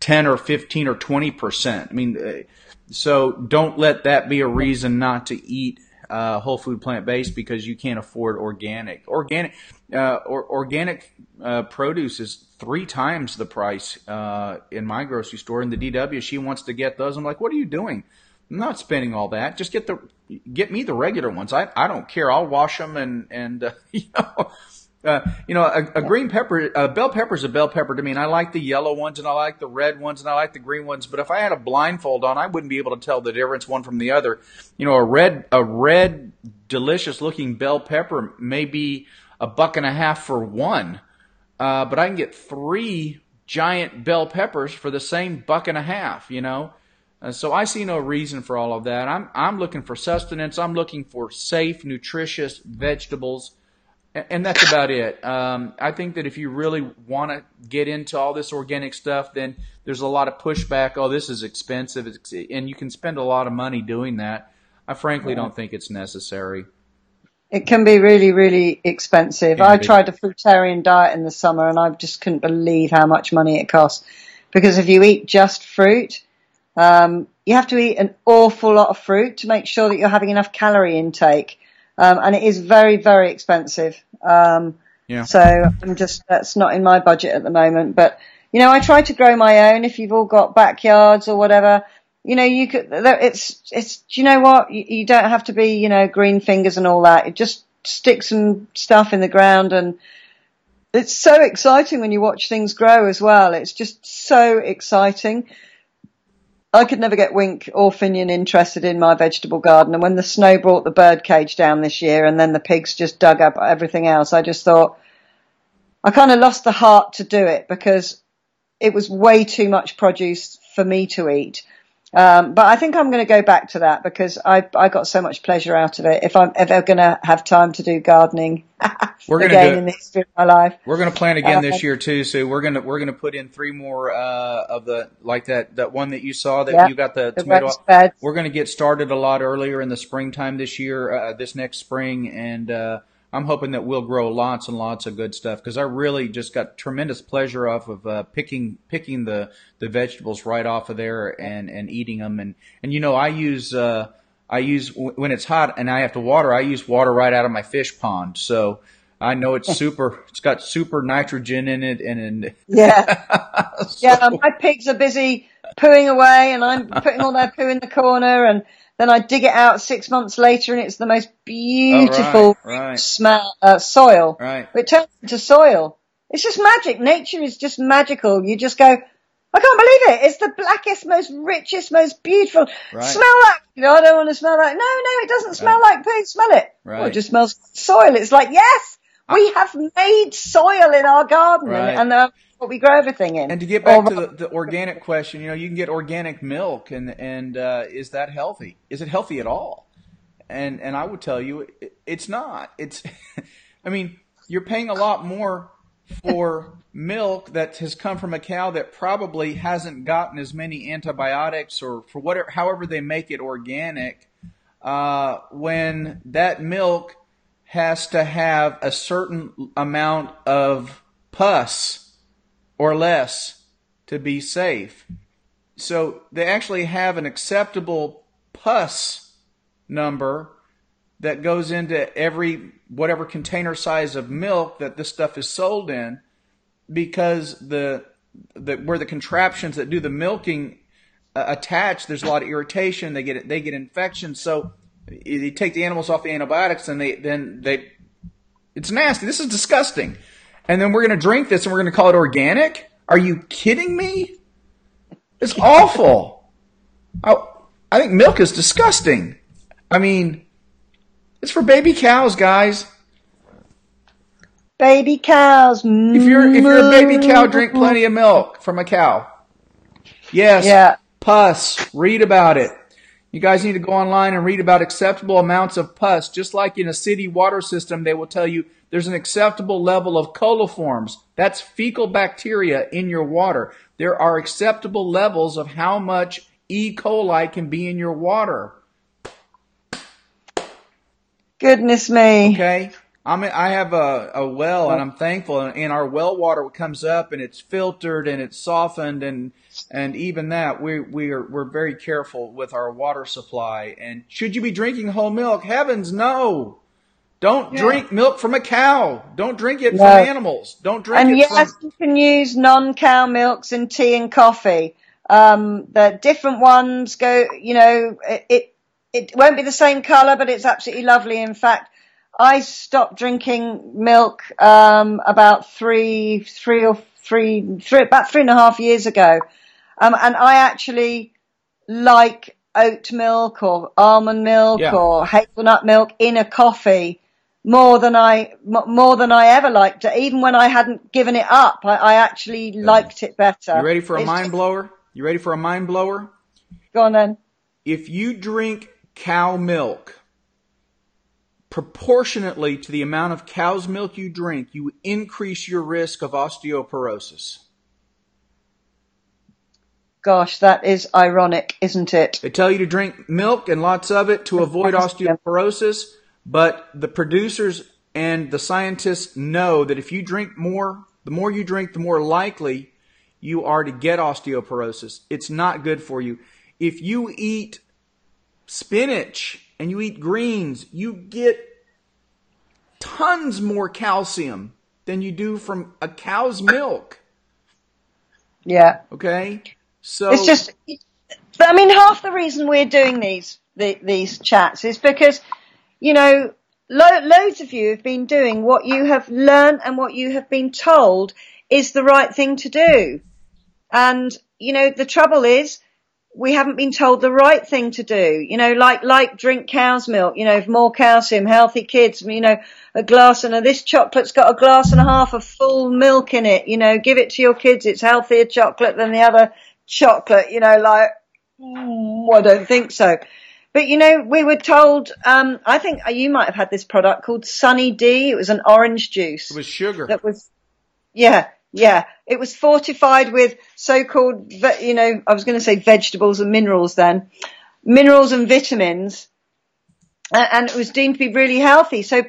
10 or 15 or 20%. I mean, so don't let that be a reason not to eat whole food plant-based because you can't afford organic. Organic produce is 3 times the price in my grocery store. In the DW, she wants to get those. I'm like, what are you doing? I'm not spending all that. Just get me the regular ones. I don't care. I'll wash them and a green pepper, a bell pepper is a bell pepper to me. And I like the yellow ones and I like the red ones and I like the green ones. But if I had a blindfold on, I wouldn't be able to tell the difference one from the other. A red, delicious looking bell pepper may be $1.50 for one. But I can get 3 giant bell peppers for the same $1.50, So I see no reason for all of that. I'm looking for sustenance. I'm looking for safe, nutritious vegetables, and that's about it. I think that if you really want to get into all this organic stuff, then there's a lot of pushback. Oh, this is expensive, and you can spend a lot of money doing that. I frankly don't think it's necessary. It can be really, really expensive. I tried a fruitarian diet in the summer, and I just couldn't believe how much money it costs. Because if you eat just fruit, you have to eat an awful lot of fruit to make sure that you're having enough calorie intake. And it is very, very expensive. So that's not in my budget at the moment. But, I try to grow my own. If you've all got backyards or whatever, you could, you know what? You don't have to be, green fingers and all that. You just stick some stuff in the ground, and it's so exciting when you watch things grow as well. It's just so exciting. I could never get Wink or Finian interested in my vegetable garden. And when the snow brought the bird cage down this year and then the pigs just dug up everything else, I just thought I kind of lost the heart to do it, because it was way too much produce for me to eat. But I think I'm going to go back to that because I got so much pleasure out of it. If I'm ever going to have time to do gardening again in the history of my life, we're going to plant again this year too. So we're going to put in 3 more of the like that one that you saw that you got the tomato. We're going to get started a lot earlier in the springtime this year, this next spring, and I'm hoping that we'll grow lots and lots of good stuff because I really just got tremendous pleasure off of picking the vegetables right off of there and eating them. And I use when it's hot and I have to water, I use water right out of my fish pond. So I know it's got super nitrogen in it. And yeah. Yeah, my pigs are busy pooing away and I'm putting all their poo in the corner, and then I dig it out 6 months later, and it's the most beautiful smell soil. Right. It turns into soil. It's just magic. Nature is just magical. You just go, I can't believe it. It's the blackest, most richest, most beautiful. Right. Smell that. I don't want to smell that. No, it doesn't smell like poo. Smell it. Right. Well, it just smells like soil. It's like, yes, we have made soil in our garden, and what we grow everything in. And to get back to the organic question, you can get organic milk, and is that healthy? Is it healthy at all? And I would tell you, it's not. It's, I mean, you're paying a lot more for milk that has come from a cow that probably hasn't gotten as many antibiotics or for whatever, however they make it organic, when that milk has to have a certain amount of pus or less to be safe. So they actually have an acceptable pus number that goes into every whatever container size of milk that this stuff is sold in, because where the contraptions that do the milking attach, there's a lot of irritation. They get infections. So you take the animals off the antibiotics, and they it's nasty. This is disgusting. And then we're going to drink this and we're going to call it organic? Are you kidding me? It's awful. I think milk is disgusting. I mean, it's for baby cows, guys. Baby cows. If you're a baby cow, drink plenty of milk from a cow. Yes. Yeah. Pus. Read about it. You guys need to go online and read about acceptable amounts of pus. Just like in a city water system, they will tell you there's an acceptable level of coliforms. That's fecal bacteria in your water. There are acceptable levels of how much E. coli can be in your water. Goodness me. Okay. I have a well, and I'm thankful. And our well water comes up, and it's filtered, and it's softened, and even that we're very careful with our water supply. And should you be drinking whole milk? Heavens, no! Don't drink milk from a cow. Don't drink it from animals. Don't drink and it yes, you can use non-cow milks in tea and coffee. The different ones go, it won't be the same colour, but it's absolutely lovely. In fact, I stopped drinking milk about 3.5 years ago, and I actually like oat milk or almond milk or hazelnut milk in a coffee more than I ever liked it. Even when I hadn't given it up, I actually liked it better. You ready for a mind blower? You ready for a mind blower? Go on then. If you drink cow milk proportionately to the amount of cow's milk you drink, you increase your risk of osteoporosis. Gosh, that is ironic, isn't it? They tell you to drink milk and lots of it to avoid osteoporosis, but the producers and the scientists know that if you drink more, the more you drink, the more likely you are to get osteoporosis. It's not good for you. If you eat spinach and you eat greens, you get tons more calcium than you do from a cow's milk. Yeah. Okay? So it's just, I mean, half the reason we're doing these chats is because, loads of you have been doing what you have learned and what you have been told is the right thing to do. And, the trouble is we haven't been told the right thing to do. Like drink cow's milk, more calcium, healthy kids, a glass and this chocolate's got a glass and a half of full milk in it, give it to your kids. It's healthier chocolate than the other chocolate, I don't think so. But, we were told, I think you might have had this product called Sunny D. It was an orange juice. It was sugar. That was, yeah. It was fortified with so-called, I was going to say vegetables and minerals then. Minerals and vitamins. And it was deemed to be really healthy. So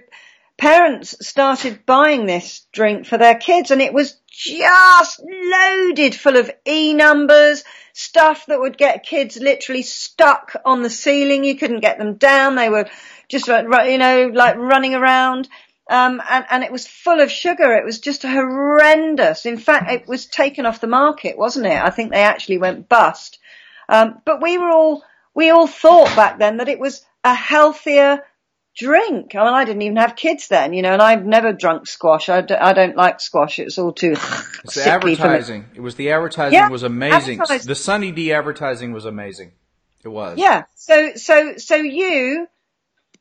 parents started buying this drink for their kids, and it was just loaded full of E numbers, stuff that would get kids literally stuck on the ceiling. You couldn't get them down. They were just, like running around. And it was full of sugar. It was just horrendous. In fact, it was taken off the market, wasn't it? I think they actually went bust. But we all thought back then that it was a healthier drink. I mean, I didn't even have kids then, and I've never drunk squash. I don't like squash. It's all too It's the advertising. It was the advertising was amazing. The Sunny D advertising was amazing. It was. Yeah. So you,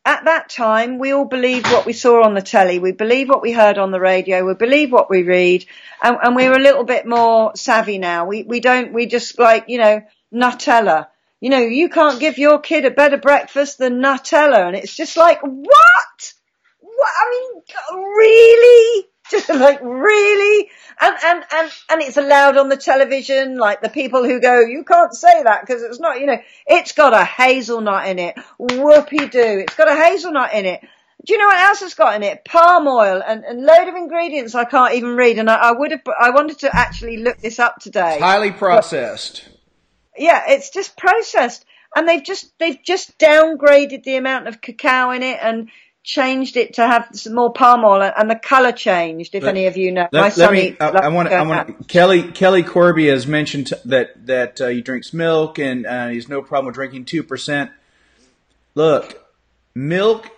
at that time, we all believed what we saw on the telly. We believed what we heard on the radio. We believed what we read. And we're a little bit more savvy now. We just like, Nutella. You can't give your kid a better breakfast than Nutella. And it's just like, what? I mean, really? Just like, really? And it's allowed on the television, like the people who go, you can't say that because it's not, it's got a hazelnut in it. Whoopee-doo. It's got a hazelnut in it. Do you know what else it's got in it? Palm oil and a load of ingredients I can't even read. And I wanted to actually look this up today. It's highly processed. Yeah, it's just processed. And they've just downgraded the amount of cacao in it and changed it to have some more palm oil, and the color changed. If any of you know, Kelly Corby has mentioned that he drinks milk and he's no problem with drinking 2%. Look, milk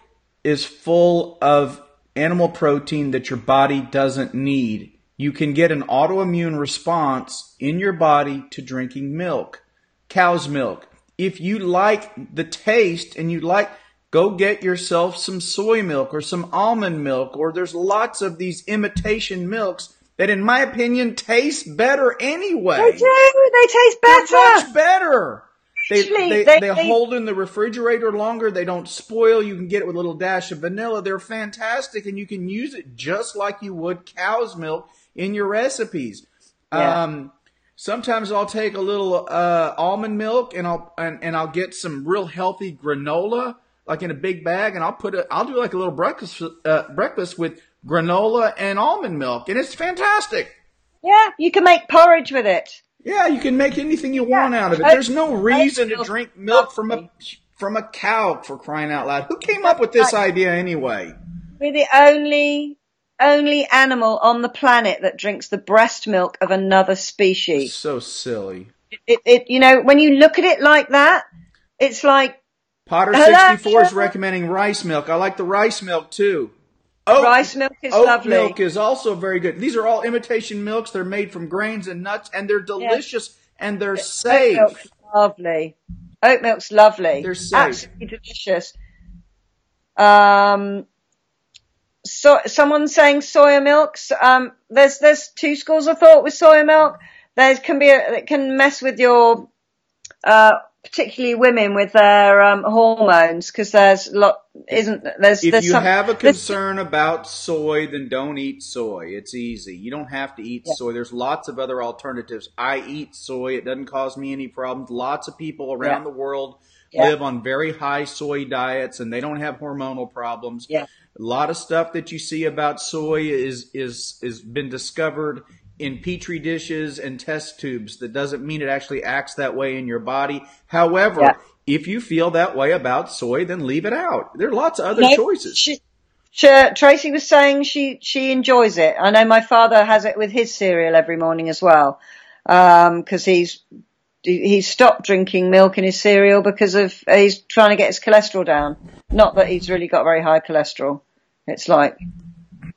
is full of animal protein that your body doesn't need. You can get an autoimmune response in your body to drinking milk, cow's milk. If you like the taste and go get yourself some soy milk or some almond milk, or there's lots of these imitation milks that, in my opinion, taste better anyway. They do. They taste better. They're much better. They hold in the refrigerator longer. They don't spoil. You can get it with a little dash of vanilla. They're fantastic, and you can use it just like you would cow's milk in your recipes. Yeah. Sometimes I'll take a little almond milk and I'll get some real healthy granola, like in a big bag, and I'll do like a little breakfast with granola and almond milk, and it's fantastic. Yeah, you can make porridge with it. Yeah, you can make anything you want out of it. There's no reason to drink milk from a cow, for crying out loud. Who came up with this idea anyway? We're the only animal on the planet that drinks the breast milk of another species. So silly. It when you look at it like that, it's like, Potter64 is recommending rice milk. I like the rice milk too. Rice milk is lovely. Oat milk is also very good. These are all imitation milks. They're made from grains and nuts, and they're delicious and they're safe. Oat milk's lovely. Oat milk's lovely. They're safe. Absolutely delicious. So someone's saying soya milks. There's two schools of thought with soya milk. It can mess with your particularly women with their hormones, because if you have a concern about soy, then don't eat soy. It's easy. You don't have to eat soy. There's lots of other alternatives. I eat soy. It doesn't cause me any problems. Lots of people around the world live on very high soy diets, and they don't have hormonal problems. A lot of stuff that you see about soy is been discovered in petri dishes and test tubes. That doesn't mean it actually acts that way in your body. However, if you feel that way about soy, then leave it out. There are lots of other choices. Tracy was saying she enjoys it. I know my father has it with his cereal every morning as well, because he's stopped drinking milk in his cereal because he's trying to get his cholesterol down. Not that he's really got very high cholesterol. It's like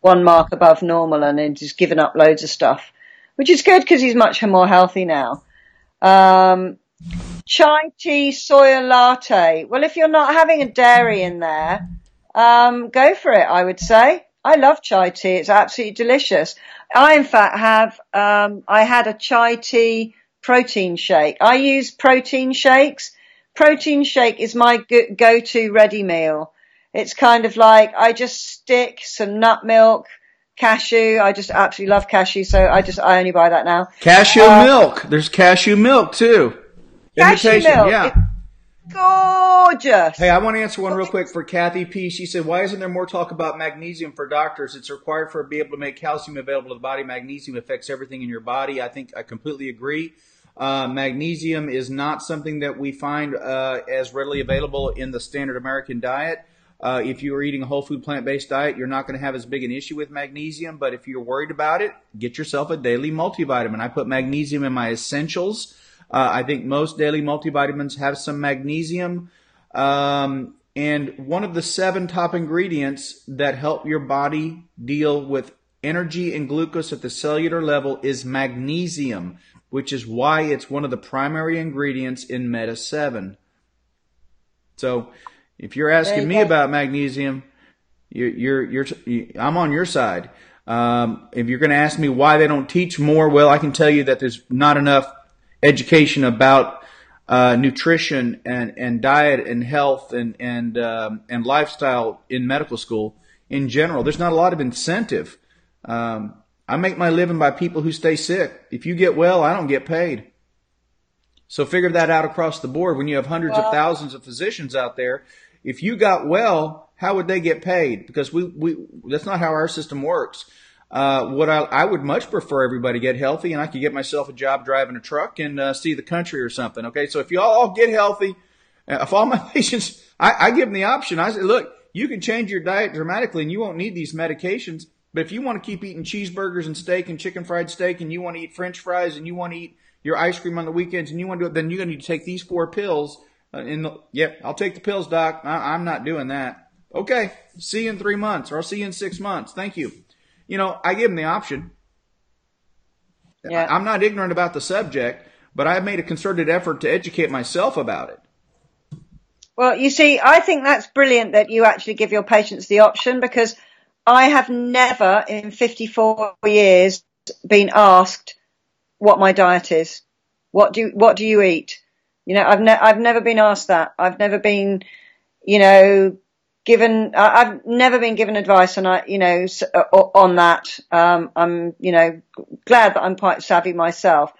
1 mark above normal, and he's given up loads of stuff, which is good because he's much more healthy now. Chai tea, soya latte. Well, if you're not having a dairy in there, go for it, I would say. I love chai tea. It's absolutely delicious. I, in fact, I had a chai tea protein shake. I use protein shakes. Protein shake is my go-to ready meal. It's kind of like I just stick some nut milk, cashew. I just absolutely love cashew, so I only buy that now. Cashew milk. There's cashew milk too. Cashew Imitation, milk. yeah. It's gorgeous. Hey, I want to answer one real quick for Kathy P. She said, why isn't there more talk about magnesium for doctors? It's required for be able to make calcium available to the body. Magnesium affects everything in your body. I think I completely agree. Magnesium is not something that we find as readily available in the standard American diet. If you are eating a whole food plant-based diet, you're not going to have as big an issue with magnesium. But if you're worried about it, get yourself a daily multivitamin. I put magnesium in my essentials. I think most daily multivitamins have some magnesium. And one of the 7 top ingredients that help your body deal with energy and glucose at the cellular level is magnesium, which is why it's one of the primary ingredients in Meta 7. So if you're asking me about magnesium, I'm on your side. If you're going to ask me why they don't teach more, well, I can tell you that there's not enough education about nutrition and diet and health and lifestyle in medical school in general. There's not a lot of incentive. I make my living by people who stay sick. If you get well, I don't get paid. So figure that out across the board. When you have hundreds of thousands of physicians out there, if you got well, how would they get paid? Because that's not how our system works. What I would much prefer everybody get healthy, and I could get myself a job driving a truck and see the country or something. Okay, so if you all get healthy, if all my patients, I give them the option. I say, look, you can change your diet dramatically, and you won't need these medications. But if you want to keep eating cheeseburgers and steak and chicken fried steak, and you want to eat French fries, and you want to eat your ice cream on the weekends, and you want to do it, then you're going to need to take these 4 pills. I'll take the pills, doc. I'm not doing that. Okay, see you in 3 months, or I'll see you in 6 months. Thank you. I give them the option. Yeah. I'm not ignorant about the subject, but I've made a concerted effort to educate myself about it. Well, you see, I think that's brilliant that you actually give your patients the option, because I have never in 54 years been asked what my diet is. What do you eat? I've never been asked that. I've never been, I've never been given advice on that. I'm, glad that I'm quite savvy myself.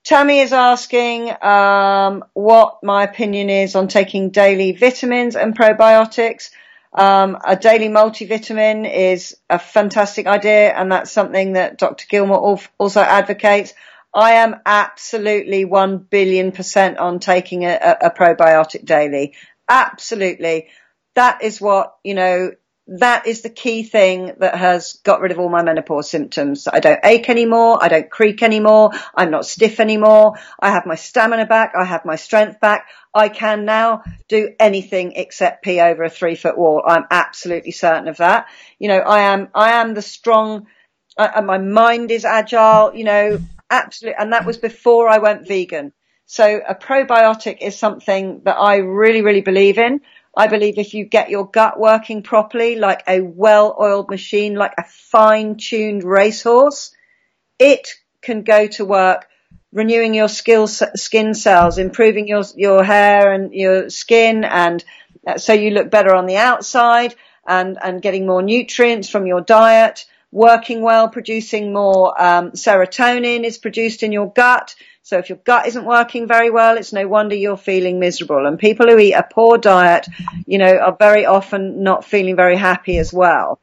Tammy is asking, what my opinion is on taking daily vitamins and probiotics. A daily multivitamin is a fantastic idea, and that's something that Dr. Gilmore also advocates. I am absolutely 1 billion% on taking a probiotic daily. Absolutely. That is that is the key thing that has got rid of all my menopause symptoms. I don't ache anymore. I don't creak anymore. I'm not stiff anymore. I have my stamina back. I have my strength back. I can now do anything except pee over a 3-foot wall. I'm absolutely certain of that. I am the strong, my mind is agile, absolutely. And that was before I went vegan. So a probiotic is something that I really, really believe in. I believe if you get your gut working properly, like a well-oiled machine, like a fine-tuned racehorse, it can go to work renewing your skin cells, improving your hair and your skin, and so you look better on the outside, and getting more nutrients from your diet, working well, producing more serotonin is produced in your gut. So if your gut isn't working very well, it's no wonder you're feeling miserable. And people who eat a poor diet, are very often not feeling very happy as well.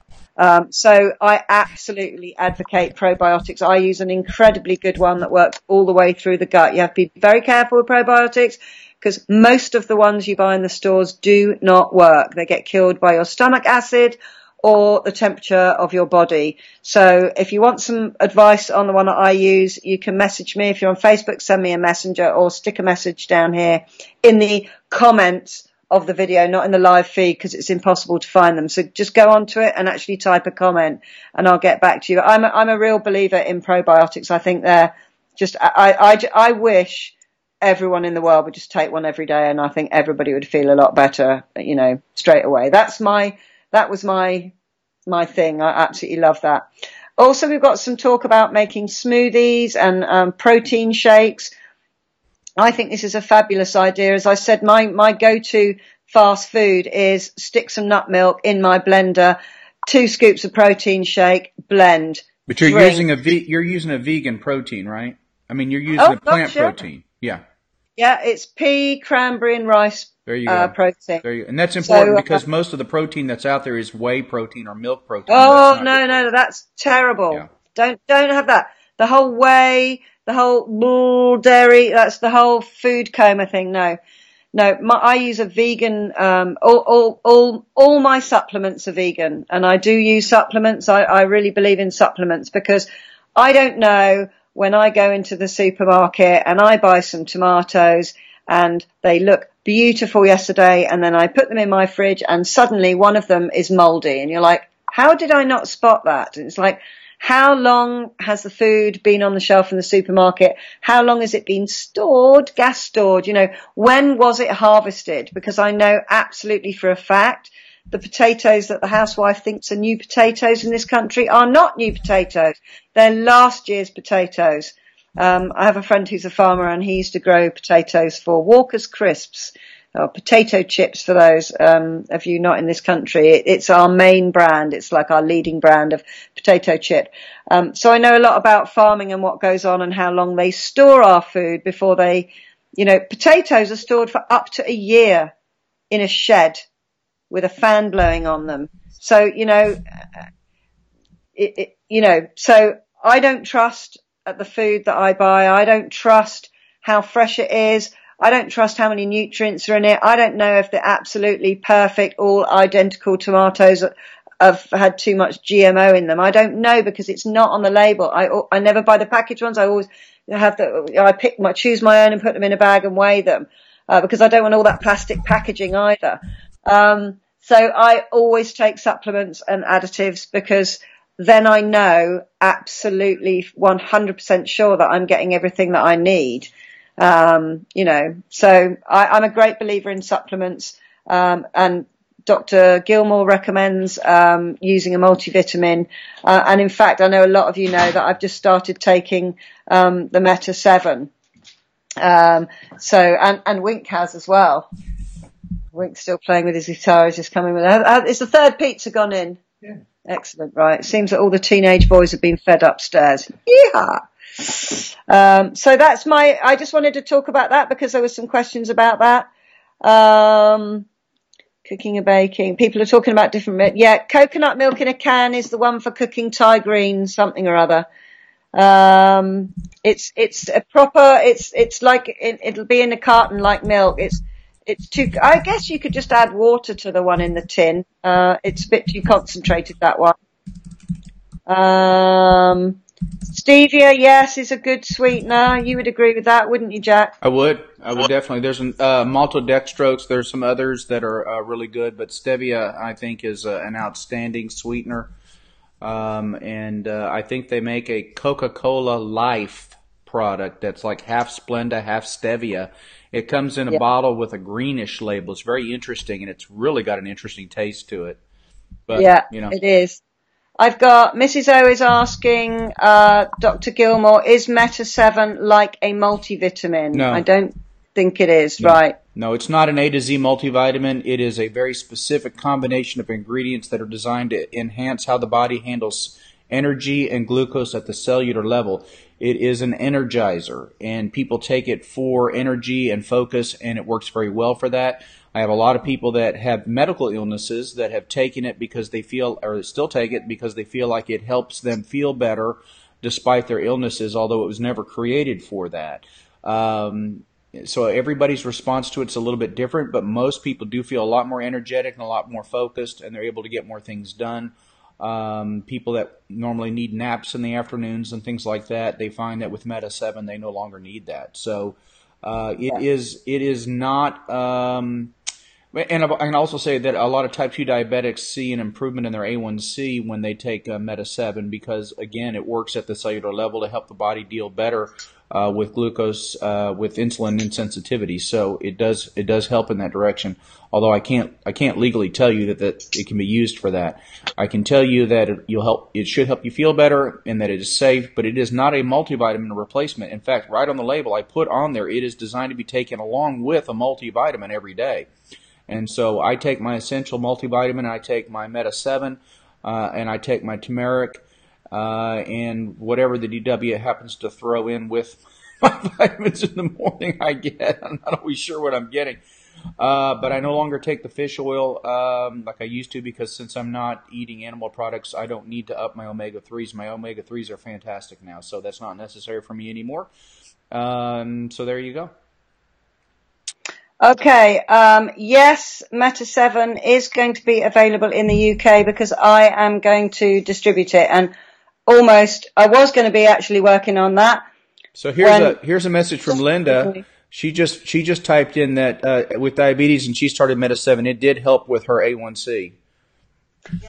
So I absolutely advocate probiotics. I use an incredibly good one that works all the way through the gut. You have to be very careful with probiotics, because most of the ones you buy in the stores do not work. They get killed by your stomach acid or the temperature of your body. So if you want some advice on the one that I use, you can message me. If you're on Facebook, send me a messenger or stick a message down here in the comments of the video, not in the live feed, because it's impossible to find them. So just go onto it and actually type a comment, and I'll get back to you. I'm a real believer in probiotics. I think they're just, I wish everyone in the world would just take one every day, and I think everybody would feel a lot better, straight away. That was my thing. I absolutely love that. Also, we've got some talk about making smoothies and protein shakes. I think this is a fabulous idea. As I said, my go-to fast food is stick some nut milk in my blender, 2 scoops of protein shake, blend. But you're drink. using a vegan protein, right? I mean, you're using a plant protein. Yeah. Yeah, it's pea, cranberry, and rice. There you go. Protein. There you go. And that's important because most of the protein that's out there is whey protein or milk protein. Oh, no, that's terrible. Yeah. Don't have that. The whole whey, the whole dairy, that's the whole food coma thing. No, I use a vegan, all my supplements are vegan, and I do use supplements. I really believe in supplements because I don't know when I go into the supermarket and I buy some tomatoes and they look beautiful yesterday, and then I put them in my fridge and suddenly one of them is moldy, and you're like, how did I not spot that? And it's like, how long has the food been on the shelf in the supermarket? How long has it been stored, gas stored? When was it harvested? Because I know absolutely for a fact the potatoes that the housewife thinks are new potatoes in this country are not new potatoes. They're last year's potatoes. I have a friend who's a farmer, and he used to grow potatoes for Walker's Crisps, or potato chips for those of you not in this country. It's our main brand. It's like our leading brand of potato chip. So I know a lot about farming and what goes on and how long they store our food before they, potatoes are stored for up to a year in a shed with a fan blowing on them. So, so I don't trust the food that I buy. I don't trust how fresh it is. I don't trust how many nutrients are in it. I don't know if they're absolutely perfect, all identical tomatoes have had too much GMO in them. I don't know because it's not on the label. I never buy the packaged ones. I always choose my own and put them in a bag and weigh them, because I don't want all that plastic packaging either. So I always take supplements and additives because then I know absolutely 100% sure that I'm getting everything that I need. So I'm a great believer in supplements, and Dr. Gilmore recommends using a multivitamin, and in fact I know a lot of you know that I've just started taking the Meta 7, and Wink has as well. Wink's still playing with his guitar. He's just coming with it. Is the third pizza gone in? Yeah. Excellent. Right. It seems that all the teenage boys have been fed upstairs. Yeah. So that's I just wanted to talk about that because there were some questions about that. Cooking and baking. People are talking about different, coconut milk in a can is the one for cooking Thai green, something or other. It's a proper, it's like, it'll be in a carton like milk. It's too, I guess you could just add water to the one in the tin. It's a bit too concentrated, that one. Stevia, yes, is a good sweetener. You would agree with that, wouldn't you, Jack? I would definitely. There's maltodextrose. There's some others that are really good, but stevia, I think, is an outstanding sweetener. And I think they make a Coca-Cola Life product that's like half Splenda, half stevia. It comes in a bottle with a greenish label. It's very interesting, and it's really got an interesting taste to it. But, it is. I've got Mrs. O is asking Dr. Gilmore, is Meta 7 like a multivitamin? No. I don't think it is, no. Right. No, it's not an A to Z multivitamin. It is a very specific combination of ingredients that are designed to enhance how the body handles energy and glucose at the cellular level. It is an energizer, and people take it for energy and focus, and it works very well for that. I have a lot of people that have medical illnesses that have taken it because they feel, or still take it because they feel like it helps them feel better despite their illnesses, although it was never created for that. So everybody's response to it's a little bit different, but most people do feel a lot more energetic and a lot more focused, and they're able to get more things done. People that normally need naps in the afternoons and things like that, they find that with Meta 7 they no longer need that. So it is not, and I can also say that a lot of type 2 diabetics see an improvement in their A1C when they take Meta 7 because, again, it works at the cellular level to help the body deal better with glucose, with insulin insensitivity. So it does help in that direction. Although I can't legally tell you that it can be used for that. I can tell you that it should help you feel better and that it is safe, but it is not a multivitamin replacement. In fact, right on the label I put on there, it is designed to be taken along with a multivitamin every day. And so I take my essential multivitamin, I take my Meta 7, and I take my turmeric, and whatever the DW happens to throw in with my vitamins in the morning I get. I'm not always sure what I'm getting. But I no longer take the fish oil like I used to, because since I'm not eating animal products, I don't need to up my omega-3s. My omega-3s are fantastic now, so that's not necessary for me anymore. So there you go. Okay. Yes, Meta 7 is going to be available in the UK because I am going to distribute it, and I was going to be actually working on that. So here's a message from Linda. She just typed in that with diabetes, and she started Meta 7. It did help with her A1C.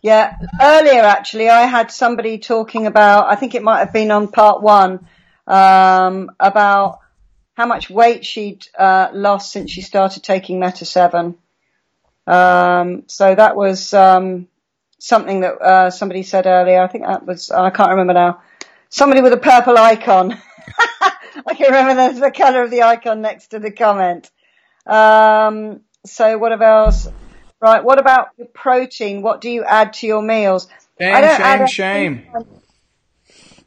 Yeah, earlier actually I had somebody talking about, I think it might have been on part 1, about how much weight she'd lost since she started taking Meta 7. So that was something that somebody said earlier. I think that was, I can't remember now. Somebody with a purple icon. I can remember the colour of the icon next to the comment. So what else? Right, what about your protein? What do you add to your meals? Shame.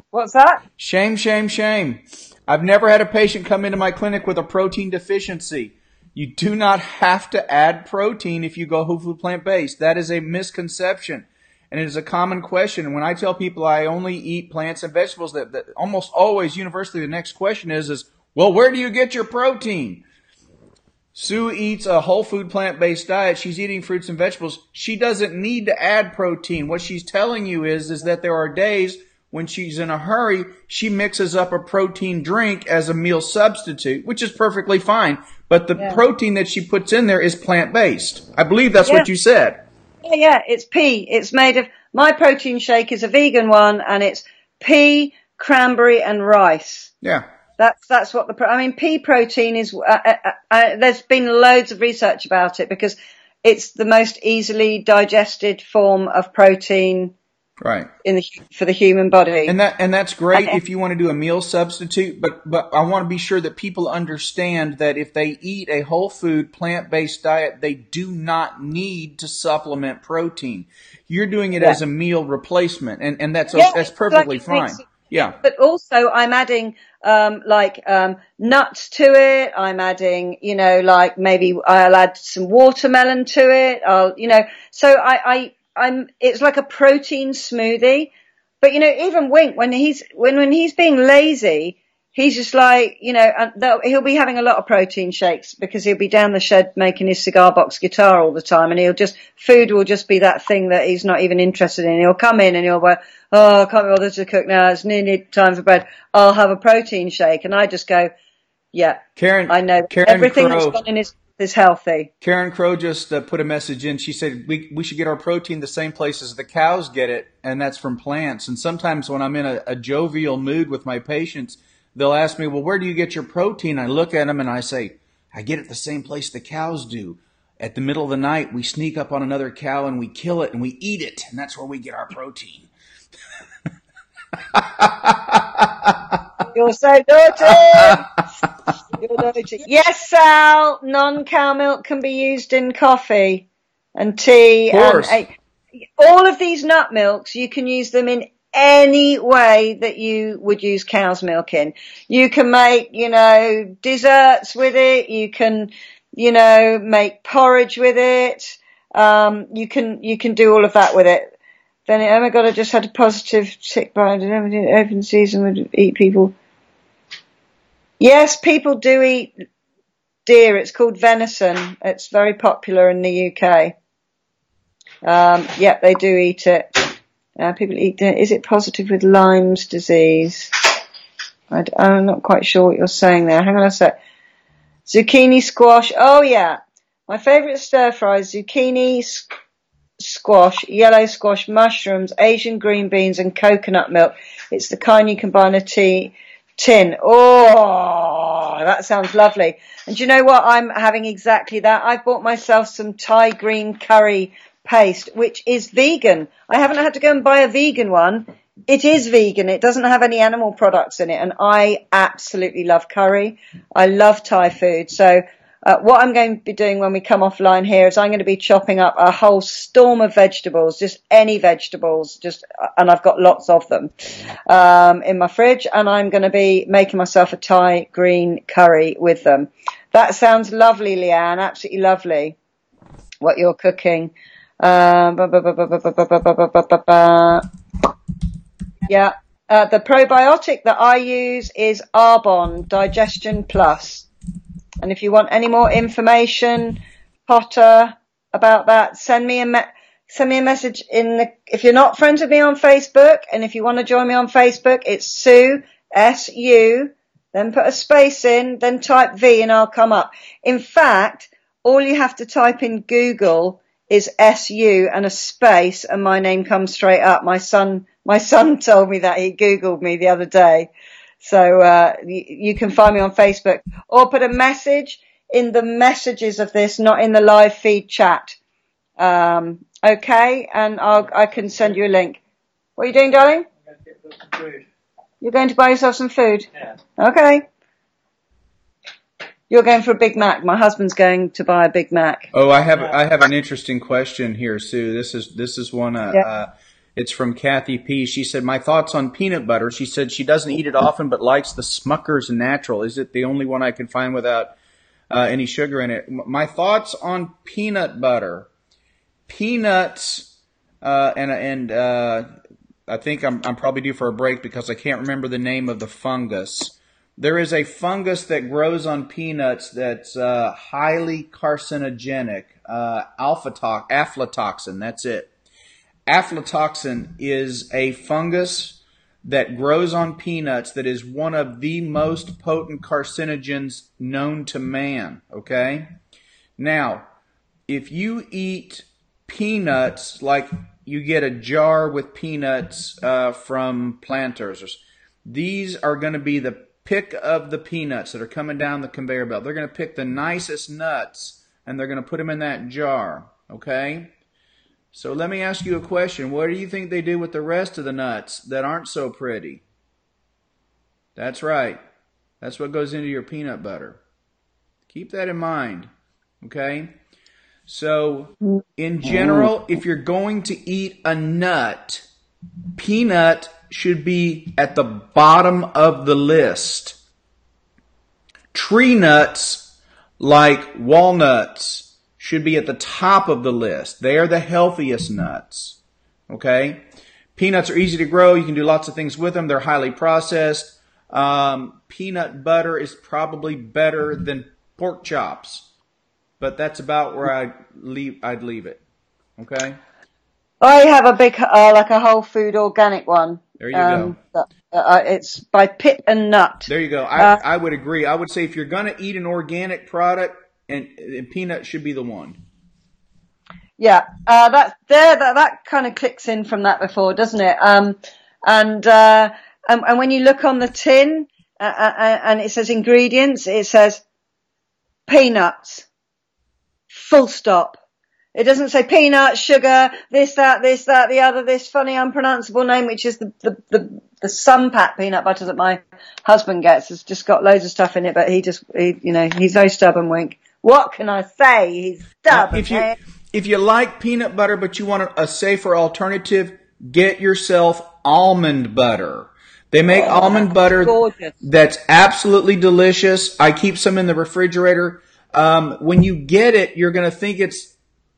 What's that? Shame. I've never had a patient come into my clinic with a protein deficiency. You do not have to add protein if you go whole food plant-based. That is a misconception. And it is a common question. And when I tell people I only eat plants and vegetables, that almost always universally the next question is, well, where do you get your protein? Sue eats a whole food plant-based diet. She's eating fruits and vegetables. She doesn't need to add protein. What she's telling you is that there are days when she's in a hurry, she mixes up a protein drink as a meal substitute, which is perfectly fine. But the protein that she puts in there is plant-based. I believe that's what you said. Yeah, it's pea. It's made of, my protein shake is a vegan one, and it's pea, cranberry, and rice. Yeah. That's what pea protein is, there's been loads of research about it because it's the most easily digested form of protein. Right. For the human body. And that's great if you want to do a meal substitute, but I want to be sure that people understand that if they eat a whole food plant-based diet, they do not need to supplement protein. You're doing it as a meal replacement, and that's perfectly fine. Yeah. But also I'm adding nuts to it. I'm adding, maybe I'll add some watermelon to it. It's like a protein smoothie. But, even Wink, when he's being lazy, he's just like, he'll be having a lot of protein shakes because he'll be down the shed making his cigar box guitar all the time. And food will just be that thing that he's not even interested in. He'll come in and he'll go, oh, I can't be bothered to cook now. It's nearly time for bread. I'll have a protein shake. And I just go, yeah, Karen, I know everything that's gone in is healthy. Karen Crow just put a message in. She said we should get our protein the same place as the cows get it, and that's from plants. And sometimes when I'm in a jovial mood with my patients, they'll ask me, well, where do you get your protein? I look at them and I say, I get it the same place the cows do. At the middle of the night, we sneak up on another cow and we kill it and we eat it, and that's where we get our protein. You're so naughty. You're naughty. Yes, Sal, non-cow milk can be used in coffee and tea. Of course. And all of these nut milks, you can use them in any way that you would use cow's milk in. You can make, desserts with it. You can, make porridge with it. You can do all of that with it. Then, oh my God, I just had a positive tick bite. Open season would eat people. Yes, people do eat deer. It's called venison. It's very popular in the UK. They do eat it. People eat deer. Is it positive with Lyme's disease? I'm not quite sure what you're saying there. Hang on a sec. Zucchini squash. Oh, yeah. My favourite stir fries, zucchini squash, yellow squash, mushrooms, Asian green beans and coconut milk. It's the kind you can buy in a tea tin. Oh, that sounds lovely. And do you know what? I'm having exactly that. I've bought myself some Thai green curry paste, which is vegan. I haven't had to go and buy a vegan one. It is vegan. It doesn't have any animal products in it. And I absolutely love curry. I love Thai food. So what I'm going to be doing when we come offline here is I'm going to be chopping up a whole storm of vegetables, just any vegetables, and I've got lots of them in my fridge, and I'm going to be making myself a Thai green curry with them. That sounds lovely, Leanne, absolutely lovely what you're cooking. Yeah, the probiotic that I use is Arbonne Digestion Plus. And if you want any more information, Potter, about that, send me a message if you're not friends with me on Facebook, and if you want to join me on Facebook, it's Sue, S-U, then put a space in, then type V and I'll come up. In fact, all you have to type in Google is S-U and a space and my name comes straight up. My son told me that. He Googled me the other day. So you can find me on Facebook, or put a message in the messages of this, not in the live feed chat. Okay, and I can send you a link. What are you doing, darling? I'm going to get some food. You're going to buy yourself some food? Yeah. Okay. You're going for a Big Mac. My husband's going to buy a Big Mac. Oh, I have an interesting question here, Sue. This is one. It's from Kathy P. She said, my thoughts on peanut butter. She said she doesn't eat it often, but likes the Smucker's Natural. Is it the only one I can find without any sugar in it? My thoughts on peanut butter. Peanuts, and I think I'm probably due for a break because I can't remember the name of the fungus. There is a fungus that grows on peanuts that's highly carcinogenic. Aflatoxin, that's it. Aflatoxin is a fungus that grows on peanuts that is one of the most potent carcinogens known to man, okay? Now, if you eat peanuts, like you get a jar with peanuts from Planters, these are going to be the pick of the peanuts that are coming down the conveyor belt. They're going to pick the nicest nuts, and they're going to put them in that jar, okay? So let me ask you a question. What do you think they do with the rest of the nuts that aren't so pretty? That's right. That's what goes into your peanut butter. Keep that in mind, okay? So in general, if you're going to eat a nut, peanut should be at the bottom of the list. Tree nuts, like walnuts, should be at the top of the list. They are the healthiest nuts. Okay? Peanuts are easy to grow. You can do lots of things with them. They're highly processed. Peanut butter is probably better than pork chops. But that's about where I'd leave it. Okay? I have a big, like a whole food organic one. There you go. It's by Pit and Nut. There you go. I would agree. I would say if you're going to eat an organic product, and peanut should be the one. Yeah, that kind of clicks in from that before, doesn't it? And when you look on the tin and it says ingredients, it says peanuts, full stop. It doesn't say peanuts, sugar, this, that, the other, this funny unpronounceable name, which is the Sunpat peanut butter that my husband gets. It's just got loads of stuff in it, but he's very stubborn, Wink. What can I say? He's stubborn. If you like peanut butter but you want a safer alternative, get yourself almond butter. They make almond butter that's absolutely delicious. I keep some in the refrigerator. When you get it, you're going to think it's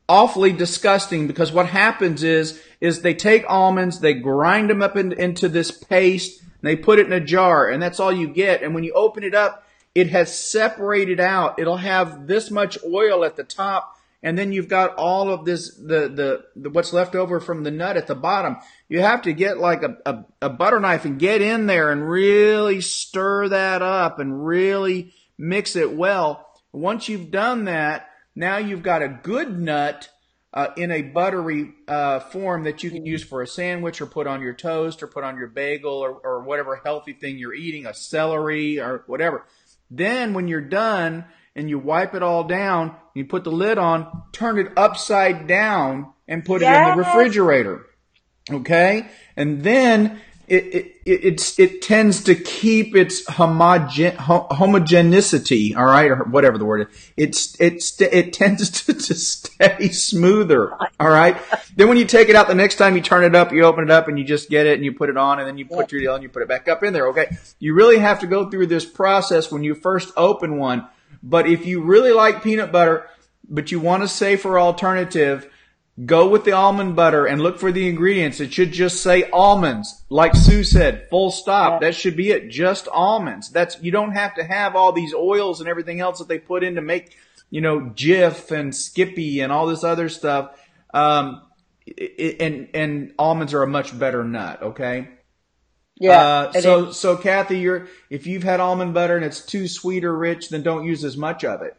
awfully disgusting because what happens is they take almonds, they grind them up into this paste, and they put it in a jar, and that's all you get. And when you open it up, it has separated out. It'll have this much oil at the top, and then you've got all of this, the what's left over from the nut at the bottom. You have to get like a butter knife and get in there and really stir that up and really mix it well. Once you've done that, now you've got a good nut in a buttery form that you can use for a sandwich or put on your toast or put on your bagel or whatever healthy thing you're eating, a celery or whatever. Then when you're done and you wipe it all down, you put the lid on, turn it upside down and put it in the refrigerator. Okay? And then it tends to keep its homogeneity, all right, or whatever the word is. It tends to stay smoother, all right. Then when you take it out the next time you turn it up, you open it up and you just get it and you put it on and then you put your deal and you put it back up in there. Okay, you really have to go through this process when you first open one. But if you really like peanut butter, but you want a safer alternative, go with the almond butter and look for the ingredients. It should just say almonds, like Sue said, full stop. That should be it, just almonds. You don't have to have all these oils and everything else that they put in to make, Jif and Skippy and all this other stuff. And almonds are a much better nut, okay? Yeah. So Kathy, if you've had almond butter and it's too sweet or rich, then don't use as much of it.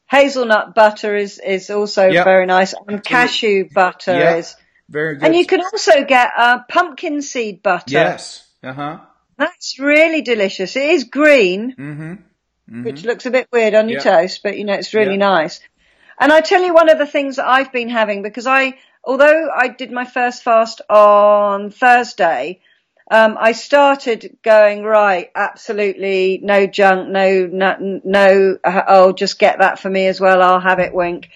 Hazelnut butter is also very nice, and cashew butter is very good. And you can also get pumpkin seed butter. Yes. That's really delicious. It is green, which looks a bit weird on your toast, but it's really nice. And I tell you one of the things that I've been having, because although I did my first fast on Thursday, I started going, right, absolutely no junk, no, just get that for me as well. I'll have it, wink.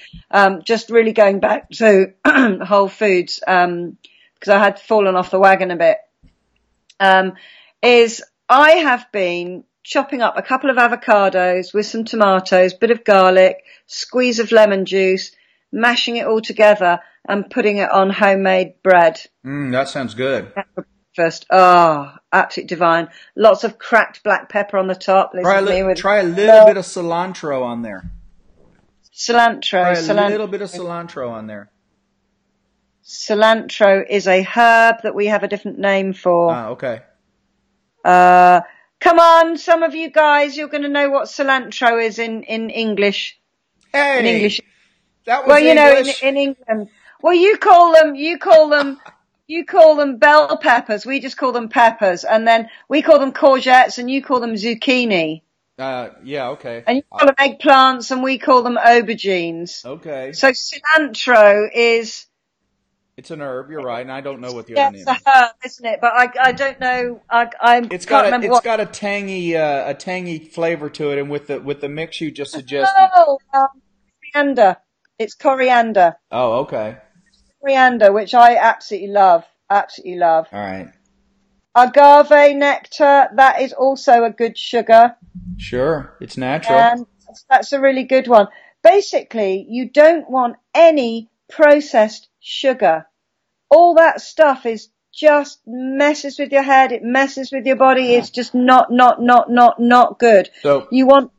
Just really going back to Whole Foods, because I had fallen off the wagon a bit, is I have been chopping up a couple of avocados with some tomatoes, bit of garlic, squeeze of lemon juice, mashing it all together and putting it on homemade bread. That sounds good. First, absolutely divine. Lots of cracked black pepper on the top. Try a little bit of cilantro on there. Cilantro. A little bit of cilantro on there. Cilantro is a herb that we have a different name for. Okay. Come on, some of you guys, you're going to know what cilantro is in English. Hey, in English. That was English. In England. Well, you call them bell peppers. We just call them peppers. And then we call them courgettes and you call them zucchini. Okay. And you call them eggplants and we call them aubergines. Okay. So cilantro is... It's an herb, you're right, and I don't know what the other name is. It's a herb, isn't it? But I don't know. It's got a tangy flavor to it, and with the mix you just suggested. Oh, coriander. It's coriander. Oh, okay. Coriander, which I absolutely love. Absolutely love. All right. Agave nectar, that is also a good sugar. Sure, it's natural. And that's a really good one. Basically, you don't want any processed sugar. All that stuff is just messes with your head. It messes with your body. It's just not good. So you want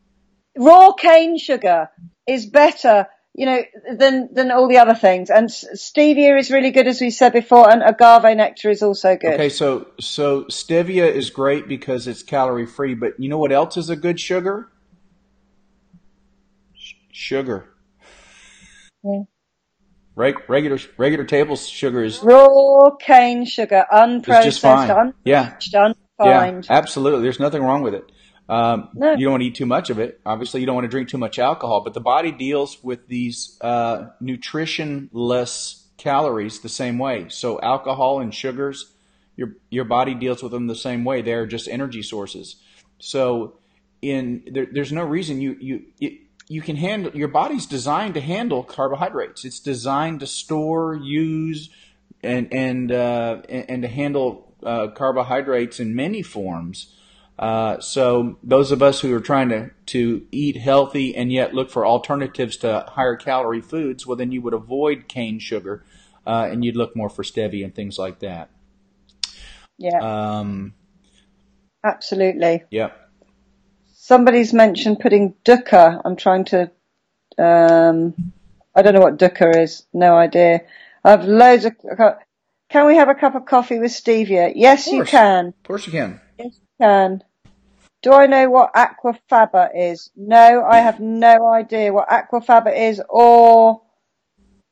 raw cane sugar is better, than all the other things. And stevia is really good, as we said before, and agave nectar is also good. Okay, so stevia is great because it's calorie free, but you know what else is a good sugar? Sugar. Yeah. Regular table sugar is raw cane sugar, unprocessed, just fine. Unrefined. Yeah, absolutely. There's nothing wrong with it. No. You don't want to eat too much of it. Obviously, you don't want to drink too much alcohol, but the body deals with these nutritionless calories the same way. So alcohol and sugars, your body deals with them the same way. They are just energy sources. So there's no reason you can handle, your body's designed to handle carbohydrates. It's designed to store, use, and to handle carbohydrates in many forms. So those of us who are trying to eat healthy and yet look for alternatives to higher calorie foods, well, then you would avoid cane sugar, and you'd look more for stevia and things like that. Yeah. Absolutely. Yeah. Somebody's mentioned putting dukkha. I'm trying to, I don't know what dukkha is. No idea. I've loads of, can we have a cup of coffee with stevia? Yes, you can. Of course you can. Yes, you can. Do I know what aquafaba is? No, I have no idea what aquafaba is or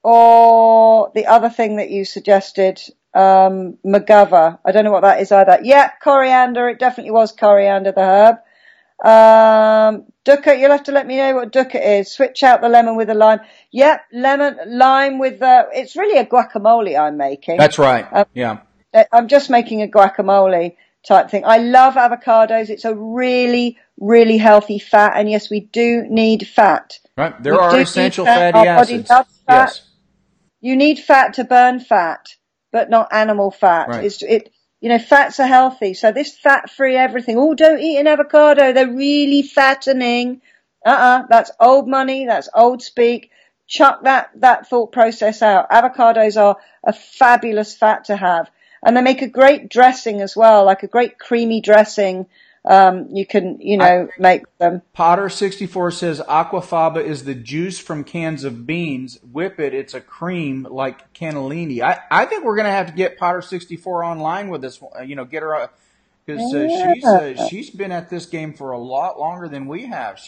or the other thing that you suggested, McGovern. I don't know what that is either. Yeah, coriander. It definitely was coriander, the herb. Dukkha, you'll have to let me know what dukkha is. Switch out the lemon with the lime. Yep, lime with it's really a guacamole I'm making. That's right. Yeah. I'm just making a guacamole type thing. I love avocados. It's a really, really healthy fat. And yes, we do need fat. Right. There are essential fatty acids. Yes. You need fat to burn fat, but not animal fat. Right. Fats are healthy. So this fat-free everything. Oh, don't eat an avocado. They're really fattening. That's old money. That's old speak. Chuck that thought process out. Avocados are a fabulous fat to have. And they make a great dressing as well, like a great creamy dressing. You can, make them. Potter64 says aquafaba is the juice from cans of beans. Whip it. It's a cream like cannellini. I think we're going to have to get Potter64 online with this, get her, because she's been at this game for a lot longer than we have.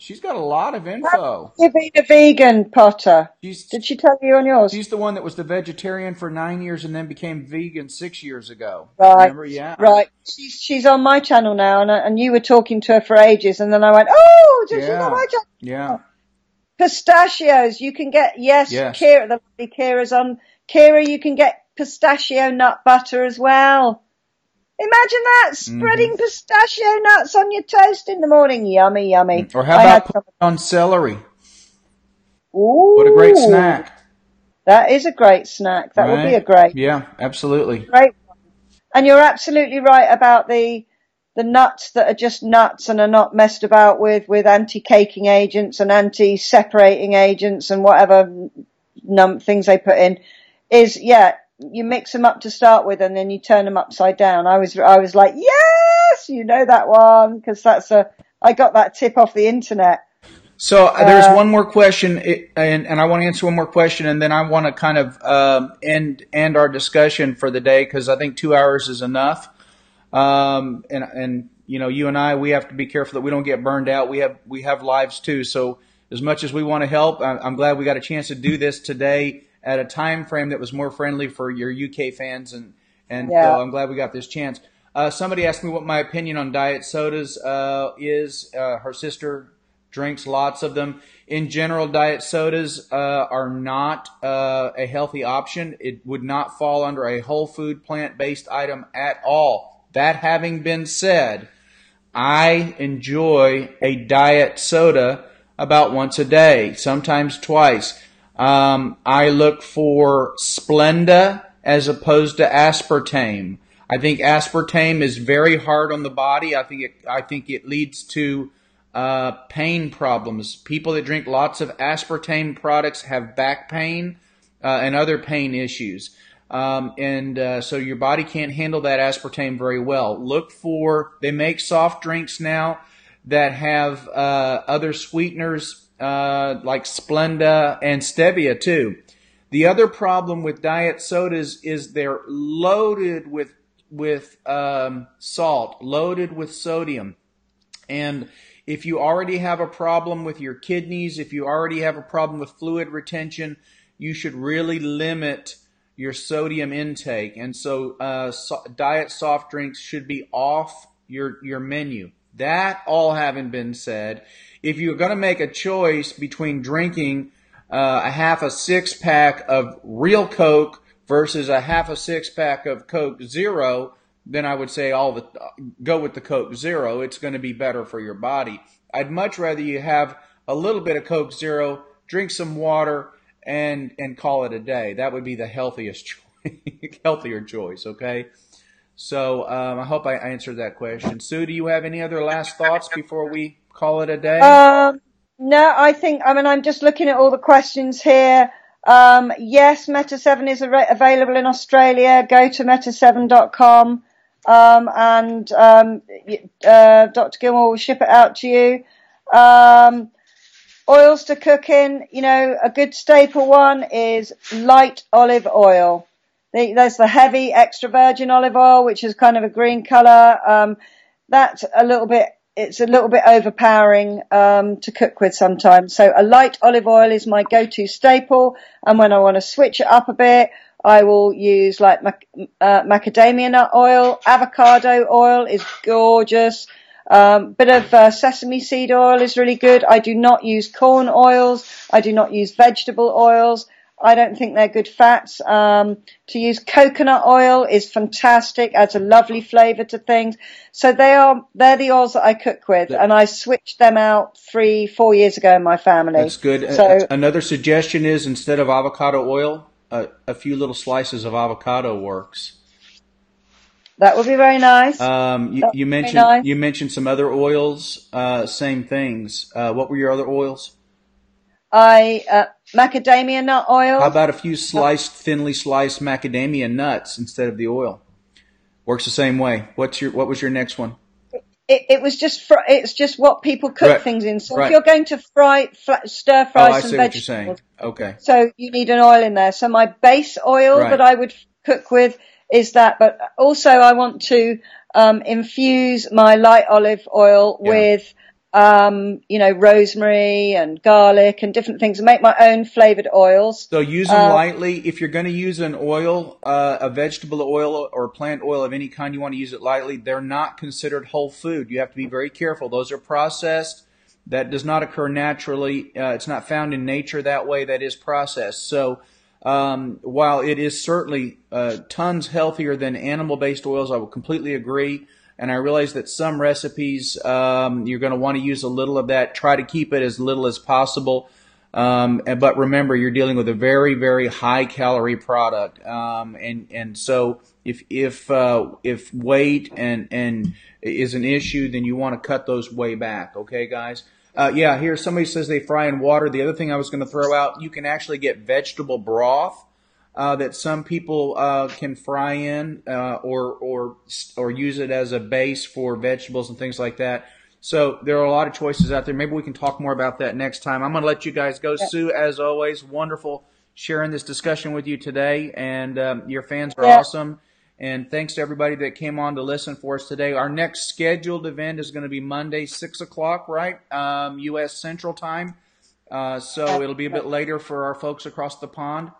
She's got a lot of info. You've been a vegan, Potter. Did she tell you on yours? She's the one that was the vegetarian for 9 years and then became vegan 6 years ago. Right. Remember? Yeah. Right. She's on my channel now, and you were talking to her for ages, and then I went, oh, she's on my channel. Yeah. Pistachios, you can get, yes. Kira, the lovely Kira's on. Kira, you can get pistachio nut butter as well. Imagine that, spreading pistachio nuts on your toast in the morning. Yummy, yummy. Or how about putting on celery? Ooh. What a great snack. That is a great snack. That would be a great. Yeah, absolutely. Great one. And you're absolutely right about the nuts that are just nuts and are not messed about with anti-caking agents and anti-separating agents and whatever things they put in. You mix them up to start with, and then you turn them upside down. I was like, yes, that one, because I got that tip off the internet. So there's one more question, and I want to answer one more question, and then I want to kind of end our discussion for the day, because I think 2 hours is enough. And you and I, we have to be careful that we don't get burned out. We have lives too. So as much as we want to help, I'm glad we got a chance to do this today at a time frame that was more friendly for your UK fans, and so I'm glad we got this chance. Somebody asked me what my opinion on diet sodas is. Her sister drinks lots of them. In general, diet sodas are not a healthy option. It would not fall under a whole food plant-based item at all. That having been said, I enjoy a diet soda about once a day, sometimes twice. I look for Splenda as opposed to aspartame. I think aspartame is very hard on the body. I think it leads to pain problems. People that drink lots of aspartame products have back pain and other pain issues. So your body can't handle that aspartame very well. They make soft drinks now that have other sweeteners like Splenda and stevia too. The other problem with diet sodas is they're loaded with salt, loaded with sodium. And if you already have a problem with your kidneys, if you already have a problem with fluid retention, you should really limit your sodium intake. And so diet soft drinks should be off your menu. That all having been said, if you're going to make a choice between drinking a half a six-pack of real Coke versus a half a six-pack of Coke Zero, then I would say go with the Coke Zero. It's going to be better for your body. I'd much rather you have a little bit of Coke Zero, drink some water, and call it a day. That would be the healthier choice, okay? So I hope I answered that question. Sue, do you have any other last thoughts before we call it a day? No, I'm just looking at all the questions here. Yes, Meta7 is available in Australia. Go to meta7.com. Dr. Gilmore will ship it out to you. Oils to cook in, a good staple one is light olive oil. There's the heavy extra virgin olive oil, which is kind of a green color. That's a little bit it's a little bit overpowering to cook with sometimes. So a light olive oil is my go-to staple, and when I want to switch it up a bit, I will use like macadamia nut oil. Avocado oil is gorgeous. Bit of sesame seed oil is really good. I do not use corn oils. I do not use vegetable oils. I don't think they're good fats. To use coconut oil is fantastic, adds a lovely flavour to things. So they're the oils that I cook with, and I switched them out 3-4 years ago in my family. That's good. So Another suggestion is, instead of avocado oil, a few little slices of avocado works. that would be very nice. You mentioned some other oils, same things. What were your other oils? Macadamia nut oil. How about a few thinly sliced macadamia nuts instead of the oil? Works the same way. What was your next one? It was just it's just what people cook things in. So if you're going to stir fry some vegetables, what you're saying. Okay. So you need an oil in there. So my base oil that I would cook with is that, but also I want to infuse my light olive oil with rosemary and garlic and different things, and make my own flavored oils. So use them lightly. If you're going to use an oil, a vegetable oil or plant oil of any kind, you want to use it lightly. They're not considered whole food. You have to be very careful. Those are processed. That does not occur naturally. It's not found in nature that way. That is processed. So while it is certainly tons healthier than animal-based oils, I will completely agree. And I realize that some recipes, you're going to want to use a little of that. Try to keep it as little as possible. But remember, you're dealing with a very, very high calorie product. And so if weight and is an issue, then you want to cut those way back. Okay, guys? Here somebody says they fry in water. The other thing I was going to throw out, you can actually get vegetable broth. That some people can fry in or use it as a base for vegetables and things like that. So there are a lot of choices out there. Maybe we can talk more about that next time. I'm going to let you guys go. Sue, as always, wonderful sharing this discussion with you today. And your fans are awesome. And thanks to everybody that came on to listen for us today. Our next scheduled event is going to be Monday, 6 o'clock, right? U.S. Central Time. So it'll be a bit later for our folks across the pond.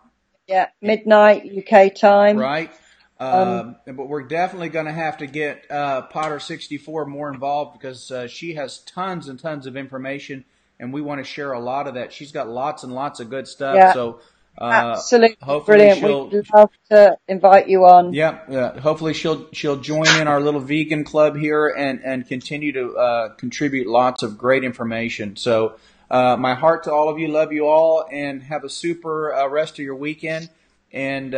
Yeah, midnight UK time. Right. But we're definitely going to have to get Potter 64 more involved, because she has tons and tons of information, and we want to share a lot of that. She's got lots and lots of good stuff. Yeah, so absolutely hopefully brilliant. We'd love to invite you on. Yeah. Hopefully she'll join in our little vegan club here and continue to contribute lots of great information. So. My heart to all of you. Love you all, and have a super rest of your weekend. And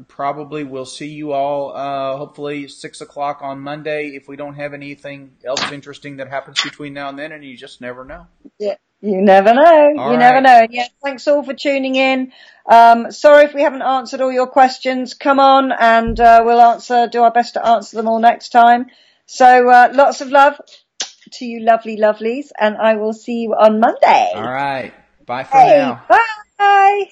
probably we'll see you all hopefully 6 o'clock on Monday, if we don't have anything else interesting that happens between now and then, and you just never know. Yeah, you never know. Never know. And yeah, thanks all for tuning in. Sorry if we haven't answered all your questions. Come on, and we'll do our best to answer them all next time. So lots of love to you lovely lovelies, and I will see you on Monday. All right. Bye for now. Bye.